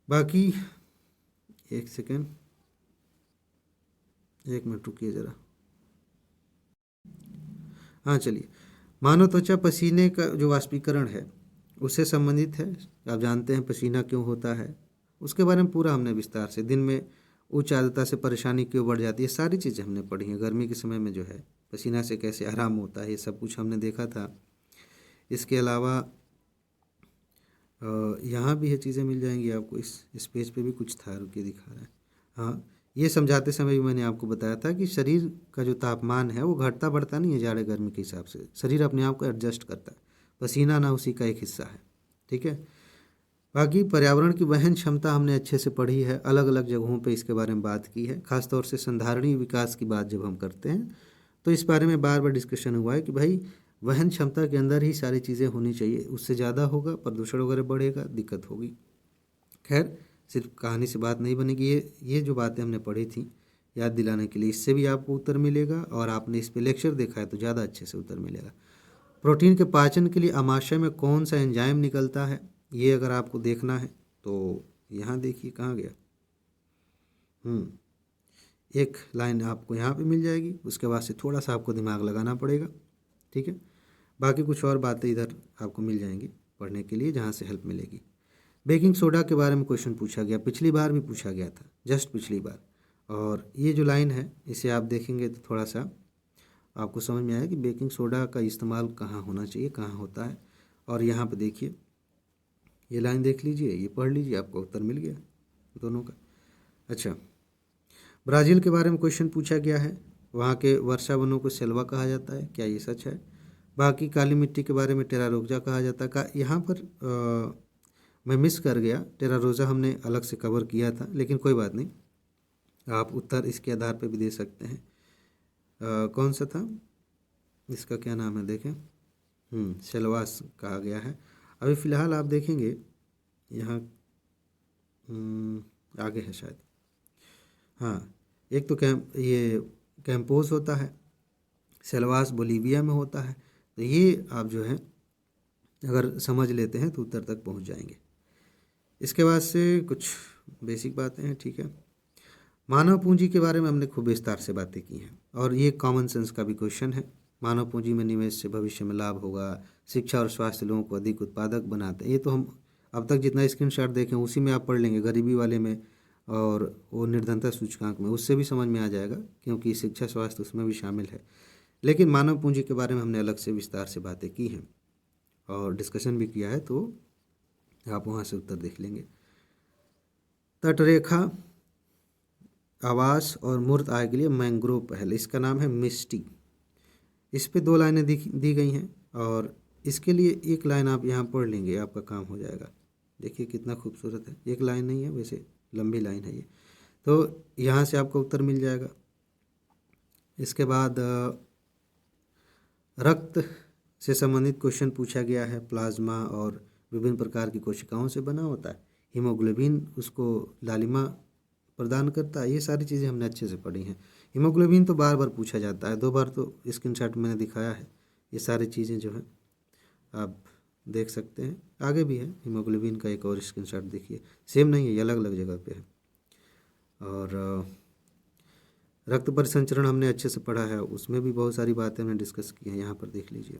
बाकी एक सेकेंड, एक मिनट रुकिए ज़रा। हाँ चलिए, मानव त्वचा पसीने का जो वाष्पीकरण है उससे संबंधित है। आप जानते हैं पसीना क्यों होता है, उसके बारे में पूरा हमने विस्तार से, दिन में उच्च आर्द्रता से परेशानी क्यों बढ़ जाती है, सारी चीज़ें हमने पढ़ी हैं। गर्मी के समय में जो है पसीना से कैसे आराम होता है, ये सब कुछ हमने देखा था। इसके अलावा यहाँ भी ये चीज़ें मिल जाएंगी आपको, इस पेज पे भी कुछ था, रुकिए दिखा रहा है। हाँ, ये समझाते समय भी मैंने आपको बताया था कि शरीर का जो तापमान है वो घटता बढ़ता नहीं है जाड़े गर्मी के हिसाब से, शरीर अपने आप को एडजस्ट करता है, पसीना ना उसी का एक हिस्सा है, ठीक है। बाकी पर्यावरण की वहन क्षमता हमने अच्छे से पढ़ी है, अलग अलग जगहों पे इसके बारे में बात की है। खासतौर से संधारणीय विकास की बात जब हम करते हैं तो इस बारे में बार बार डिस्कशन हुआ है कि भाई वहन क्षमता के अंदर ही सारी चीज़ें होनी चाहिए, उससे ज़्यादा होगा प्रदूषण वगैरह बढ़ेगा, दिक्कत होगी। खैर, सिर्फ कहानी से बात नहीं बनेगी, ये जो बातें हमने पढ़ी थी याद दिलाने के लिए, इससे भी आपको उत्तर मिलेगा, और आपने इस पे लेक्चर देखा है तो ज़्यादा अच्छे से उत्तर मिलेगा। प्रोटीन के पाचन के लिए अमाशय में कौन सा एंजाइम निकलता है, ये अगर आपको देखना है तो यहाँ देखिए कहाँ गया, एक लाइन आपको यहाँ पे मिल जाएगी, उसके बाद से थोड़ा सा आपको दिमाग लगाना पड़ेगा, ठीक है। बाकी कुछ और बातें इधर आपको मिल जाएंगी पढ़ने के लिए, जहाँ से हेल्प मिलेगी। बेकिंग सोडा के बारे में क्वेश्चन पूछा गया, पिछली बार भी पूछा गया था, जस्ट पिछली बार। और ये जो लाइन है इसे आप देखेंगे तो थोड़ा सा आपको समझ में आया कि बेकिंग सोडा का इस्तेमाल कहाँ होना चाहिए, कहाँ होता है। और यहाँ पे देखिए, ये लाइन देख लीजिए, ये पढ़ लीजिए, आपको उत्तर मिल गया दोनों का। अच्छा, ब्राज़ील के बारे में क्वेश्चन पूछा गया है, वहाँ के वर्षा वनों को सेल्वा कहा जाता है, क्या ये सच है। बाकी काली मिट्टी के बारे में टेरा रोजा कहा जाता है। यहाँ पर मैं मिस कर गया, टेरा रोजा हमने अलग से कवर किया था, लेकिन कोई बात नहीं, आप उत्तर इसके आधार पर भी दे सकते हैं। कौन सा था, इसका क्या नाम है देखें, सेल्वास कहा गया है। अभी फ़िलहाल आप देखेंगे यहाँ आगे है शायद, हाँ, एक तो ये कैंपोस होता है, सेल्वास बोलीविया में होता है। तो ये आप जो है अगर समझ लेते हैं तो उत्तर तक पहुंच जाएंगे। इसके बाद से कुछ बेसिक बातें हैं, ठीक है। मानव पूंजी के बारे में हमने खूब विस्तार से बातें की हैं, और ये कॉमन सेंस का भी क्वेश्चन है। मानव पूंजी में निवेश से भविष्य में लाभ होगा, शिक्षा और स्वास्थ्य लोगों को अधिक उत्पादक बनाते हैं। ये तो हम अब तक जितना स्क्रीनशॉट देखें उसी में आप पढ़ लेंगे, गरीबी वाले में और वो निर्धनता सूचकांक में, उससे भी समझ में आ जाएगा, क्योंकि शिक्षा स्वास्थ्य उसमें भी शामिल है। लेकिन मानव पूंजी के बारे में हमने अलग से विस्तार से बातें की हैं और डिस्कशन भी किया है, तो आप वहाँ से उत्तर देख लेंगे। तटरेखा, आवास और मूर्त आय के लिए मैंग्रोव पहल, इसका नाम है मिस्टी। इस पे 2 लाइनें दी गई हैं, और इसके लिए एक लाइन आप यहाँ पढ़ लेंगे, आपका काम हो जाएगा। देखिए कितना खूबसूरत है, एक लाइन नहीं है, वैसे लंबी लाइन है ये, तो यहाँ से आपको उत्तर मिल जाएगा। इसके बाद रक्त से संबंधित क्वेश्चन पूछा गया है, प्लाज्मा और विभिन्न प्रकार की कोशिकाओं से बना होता है, हीमोग्लोबिन उसको लालिमा प्रदान करता है। ये सारी चीज़ें हमने अच्छे से पढ़ी हैं। हीमोग्लोबिन तो बार बार पूछा जाता है, 2 बार तो स्क्रीनशॉट मैंने दिखाया है। ये सारी चीज़ें जो हैं आप देख सकते हैं, आगे भी है हीमोग्लोबिन का एक और स्क्रीनशॉट देखिए, सेम नहीं है, ये अलग अलग जगह पे है। और रक्त परिसंचरण हमने अच्छे से पढ़ा है, उसमें भी बहुत सारी बातें हमने डिस्कस की हैं, यहाँ पर देख लीजिए।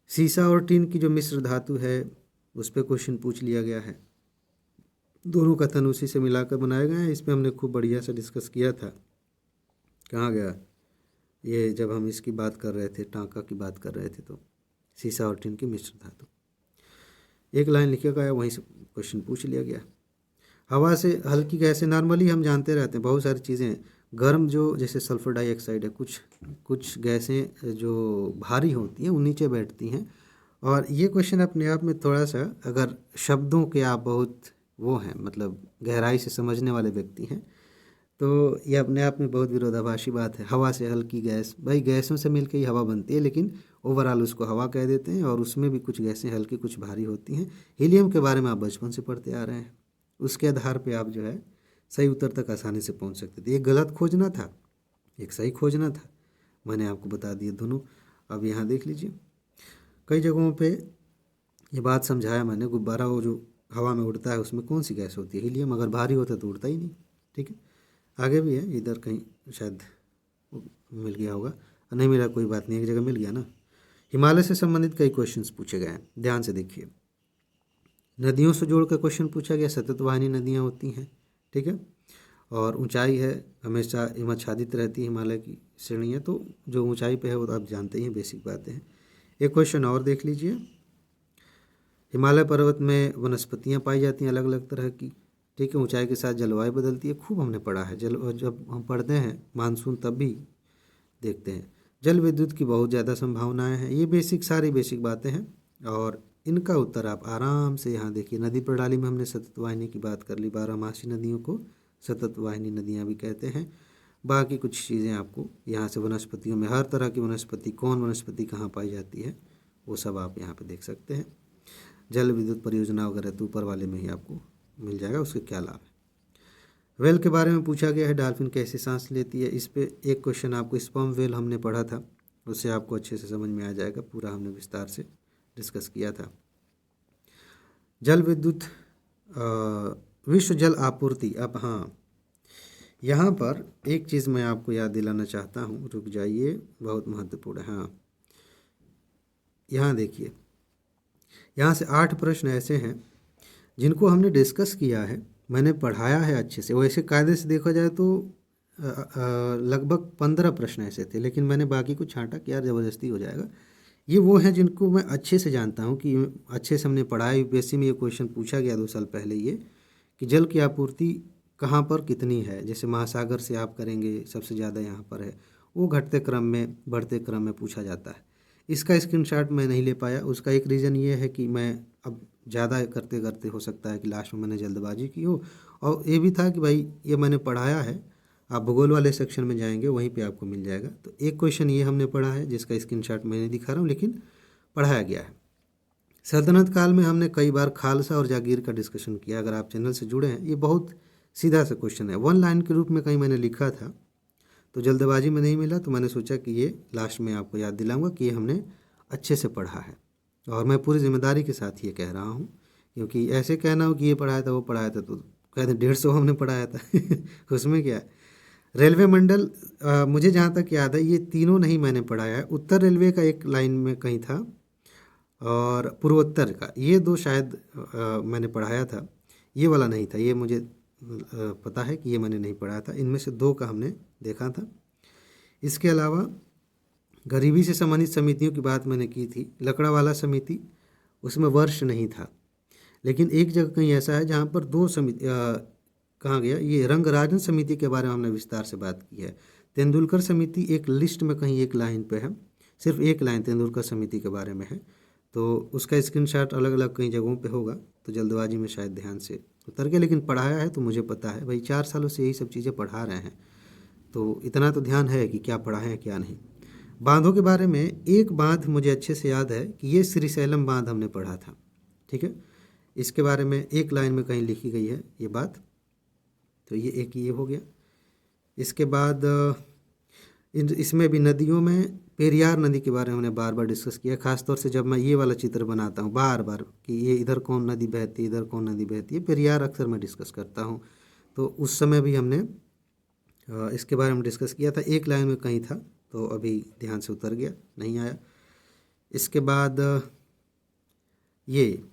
सीसा और टीन की जो मिश्र धातु है उस पर क्वेश्चन पूछ लिया गया है, दोनों का तन उसी से मिलाकर बनाया गया है। इस पर हमने खूब बढ़िया से डिस्कस किया था, कहाँ गया ये, जब हम इसकी बात कर रहे थे, टांका की बात कर रहे थे, तो सीसा और टीन की मिश्र धातु, एक लाइन लिखा गया, वहीं से क्वेश्चन पूछ लिया गया। हवा से हल्की गैसें, नॉर्मली हम जानते रहते हैं बहुत सारी चीज़ें, गर्म जो जैसे सल्फर डाइऑक्साइड है, कुछ गैसें जो भारी होती हैं वो नीचे बैठती हैं। और ये क्वेश्चन अपने आप में थोड़ा सा, अगर शब्दों के आप बहुत वो हैं, मतलब गहराई से समझने वाले व्यक्ति हैं, तो ये अपने आप में बहुत विरोधाभासी बात है। हवा से हल्की गैस, भाई गैसों से मिलकर ही हवा बनती है, लेकिन ओवरऑल उसको हवा कह देते हैं, और उसमें भी कुछ गैसें हल्की कुछ भारी होती हैं। हीलियम के बारे में आप बचपन से पढ़ते आ रहे हैं, उसके आधार पे आप जो है सही उत्तर तक आसानी से पहुंच सकते थे। एक गलत खोजना था, एक सही खोजना था, मैंने आपको बता दिए दोनों। अब यहाँ देख लीजिए, कई जगहों पे ये बात समझाया मैंने, गुब्बारा वो जो हवा में उड़ता है उसमें कौन सी गैस होती है, हीलियम। अगर भारी होता तो उड़ता ही नहीं, ठीक है। आगे भी है, इधर कहीं शायद मिल गया होगा, नहीं मिला कोई बात नहीं, एक जगह मिल गया ना। हिमालय से संबंधित कई क्वेश्चंस पूछे गए हैं, ध्यान से देखिए। नदियों से जोड़कर क्वेश्चन पूछा गया, सतत वाहिनी नदियाँ होती हैं, ठीक है। और ऊंचाई है, हमेशा हिमाच्छादित रहती है हिमालय की श्रेणियाँ, तो जो ऊंचाई पे है वो तो आप जानते ही हैं, बेसिक बातें हैं। एक क्वेश्चन और देख लीजिए, हिमालय पर्वत में वनस्पतियाँ पाई जाती हैं अलग अलग तरह की, ठीक है। ऊंचाई के साथ जलवायु बदलती है, खूब हमने पढ़ा है, जब हम पढ़ते हैं मानसून तब भी देखते हैं। जल विद्युत की बहुत ज़्यादा संभावनाएं हैं, ये सारी बेसिक बातें हैं, और इनका उत्तर आप आराम से यहाँ देखिए। नदी प्रणाली में हमने सतत वाहिनी की बात कर ली, 12मासी नदियों को सतत वाहिनी नदियाँ भी कहते हैं। बाकी कुछ चीज़ें आपको यहाँ से, वनस्पतियों में हर तरह की वनस्पति, कौन वनस्पति कहाँ पाई जाती है, वो सब आप यहाँ पे देख सकते हैं। जल विद्युत परियोजना वगैरह तो ऊपर वाले में ही आपको मिल जाएगा, उसके क्या लाभ है। वेल के बारे में पूछा गया है, डॉल्फिन कैसे सांस लेती है। इस पे एक क्वेश्चन आपको, स्पर्म वेल हमने पढ़ा था, उससे आपको अच्छे से समझ में आ जाएगा, पूरा हमने विस्तार से डिस्कस किया था। जल विद्युत, विश्व जल आपूर्ति, अब हाँ यहाँ पर एक चीज़ मैं आपको याद दिलाना चाहता हूँ, रुक जाइए, बहुत महत्वपूर्ण है। हाँ, यहाँ देखिए, यहाँ से 8 प्रश्न ऐसे हैं जिनको हमने डिस्कस किया है, मैंने पढ़ाया है अच्छे से। वैसे कायदे से देखा जाए तो लगभग 15 प्रश्न ऐसे थे, लेकिन मैंने बाकी को छांटा कि यार ज़बरदस्ती हो जाएगा। ये वो हैं जिनको मैं अच्छे से जानता हूँ कि अच्छे से हमने पढ़ा है। यूपीएससी में ये क्वेश्चन पूछा गया 2 साल पहले ये, कि जल की आपूर्ति कहाँ पर कितनी है। जैसे महासागर से आप करेंगे, सबसे ज़्यादा यहाँ पर है, वो घटते क्रम में बढ़ते क्रम में पूछा जाता है। इसका स्क्रीनशॉट मैं नहीं ले पाया। उसका एक रीज़न ये है कि मैं अब ज़्यादा करते करते हो सकता है कि लास्ट में मैंने जल्दबाजी की हो, और ये भी था कि भाई ये मैंने पढ़ाया है, आप भूगोल वाले सेक्शन में जाएंगे वहीं पे आपको मिल जाएगा। तो एक क्वेश्चन ये हमने पढ़ा है जिसका स्क्रीनशॉट मैं नहीं दिखा रहा हूँ, लेकिन पढ़ाया गया है। सल्तनत काल में हमने कई बार खालसा और जागीर का डिस्कशन किया। अगर आप चैनल से जुड़े हैं, ये बहुत सीधा सा क्वेश्चन है, 1 लाइन के रूप में कहीं मैंने लिखा था, तो जल्दबाजी में नहीं मिला, तो मैंने सोचा कि ये लास्ट में आपको याद दिलाऊंगा कि ये हमने अच्छे से पढ़ा है। और मैं पूरी जिम्मेदारी के साथ ये कह रहा हूँ, क्योंकि ऐसे कहना हो कि ये पढ़ाया था वो पढ़ाया था, तो कहते 150 हमने पढ़ाया था उसमें क्या है। रेलवे मंडल, मुझे जहाँ तक याद है ये तीनों नहीं मैंने पढ़ाया है। उत्तर रेलवे का एक लाइन में कहीं था, और पूर्वोत्तर का, ये 2 शायद मैंने पढ़ाया था, ये वाला नहीं था। ये मुझे पता है कि ये मैंने नहीं पढ़ाया था। इनमें से 2 का हमने देखा था। इसके अलावा गरीबी से संबंधित समितियों की बात मैंने की थी। लकड़ावाला समिति, उसमें वर्ष नहीं था, लेकिन एक जगह कहीं ऐसा है जहाँ पर 2 समिति कहाँ गया, ये रंगराजन समिति के बारे में हमने विस्तार से बात की है। तेंदुलकर समिति एक लिस्ट में कहीं एक लाइन पे है, सिर्फ एक लाइन तेंदुलकर समिति के बारे में है, तो उसका स्क्रीनशॉट अलग अलग कई जगहों पे होगा, तो जल्दबाजी में शायद ध्यान से उतर गया। लेकिन पढ़ाया है तो मुझे पता है भाई, 4 सालों से यही सब चीज़ें पढ़ा रहे हैं, तो इतना तो ध्यान है कि क्या पढ़ा है क्या नहीं। बांधों के बारे में एक बांध मुझे अच्छे से याद है कि ये श्रीशैलम बांध हमने पढ़ा था, ठीक है। इसके बारे में एक लाइन में कहीं लिखी गई है ये बात, तो ये एक ये हो गया। इसके बाद इसमें भी नदियों में पेरियार नदी के बारे में हमने बार बार डिस्कस किया। खासतौर से जब मैं ये वाला चित्र बनाता हूँ बार बार कि ये इधर कौन नदी बहती है, इधर कौन नदी बहती है, पेरियार अक्सर मैं डिस्कस करता हूँ, तो उस समय भी हमने इसके बारे में डिस्कस किया था। एक लाइन में कहीं था, तो अभी ध्यान से उतर गया, नहीं आया। इसके बाद ये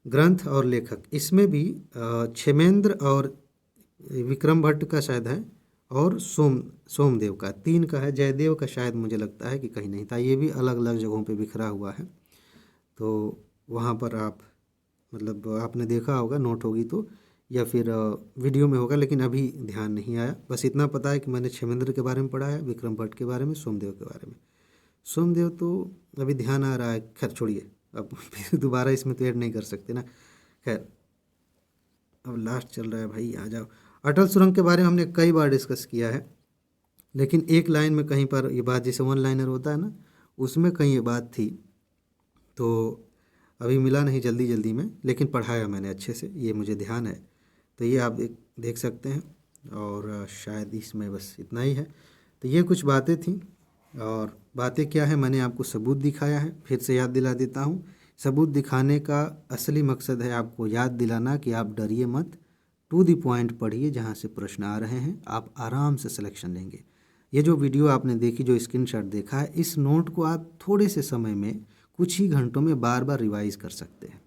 ग्रंथ और लेखक, इसमें भी क्षेमेंद्र और विक्रम भट्ट का शायद है, और सोमदेव का, 3 का है। जयदेव का शायद मुझे लगता है कि कहीं नहीं था, ये भी अलग अलग जगहों पे बिखरा हुआ है, तो वहाँ पर आप मतलब आपने देखा होगा, नोट होगी तो, या फिर वीडियो में होगा, लेकिन अभी ध्यान नहीं आया। बस इतना पता है कि मैंने क्षेमेंद्र के बारे में पढ़ा है, विक्रम भट्ट के बारे में, सोमदेव के बारे में। सोमदेव तो अभी ध्यान आ रहा है, खैर छोड़िए, अब फिर दोबारा इसमें तो ऐड नहीं कर सकते ना। खैर अब लास्ट चल रहा है भाई, आ जाओ। अटल सुरंग के बारे में हमने कई बार डिस्कस किया है, लेकिन एक लाइन में कहीं पर ये बात, जैसे 1 लाइनर होता है ना, उसमें कहीं ये बात थी, तो अभी मिला नहीं जल्दी जल्दी में, लेकिन पढ़ाया मैंने अच्छे से, ये मुझे ध्यान है। तो ये आप देख सकते हैं, और शायद इसमें बस इतना ही है। तो ये कुछ बातें थी, और बातें क्या है, मैंने आपको सबूत दिखाया है। फिर से याद दिला देता हूँ, सबूत दिखाने का असली मकसद है आपको याद दिलाना कि आप डरिए मत, टू द पॉइंट पढ़िए, जहाँ से प्रश्न आ रहे हैं आप आराम से सिलेक्शन लेंगे। ये जो वीडियो आपने देखी, जो स्क्रीनशॉट देखा है, इस नोट को आप थोड़े से समय में, कुछ ही घंटों में बार बार रिवाइज कर सकते हैं।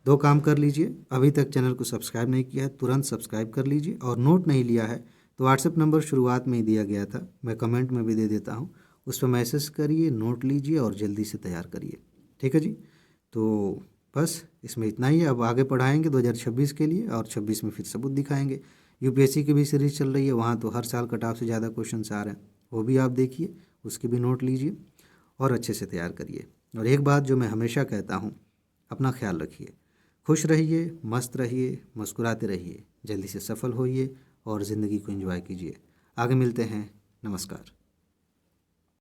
2 काम कर लीजिए, अभी तक चैनल को सब्सक्राइब नहीं किया है तुरंत सब्सक्राइब कर लीजिए, और नोट नहीं लिया है तो व्हाट्सएप नंबर शुरुआत में ही दिया गया था, मैं कमेंट में भी दे देता हूँ, उस पर मैसेज करिए, नोट लीजिए और जल्दी से तैयार करिए, ठीक है जी। तो बस इसमें इतना ही है। अब आगे पढ़ाएंगे 2026 के लिए, और 26 में फिर सबूत दिखाएंगे। यूपीएससी की भी सीरीज चल रही है, वहाँ तो हर साल कट ऑफ से ज़्यादा क्वेश्चन आ रहे हैं, वो भी आप देखिए, उसके भी नोट लीजिए और अच्छे से तैयार करिए। और एक बात जो मैं हमेशा कहता हूँ, अपना ख्याल रखिए, खुश रहिए, मस्त रहिए, मुस्कुराते रहिए, जल्दी से सफल होइए और ज़िंदगी को एंजॉय कीजिए। आगे मिलते हैं, नमस्कार।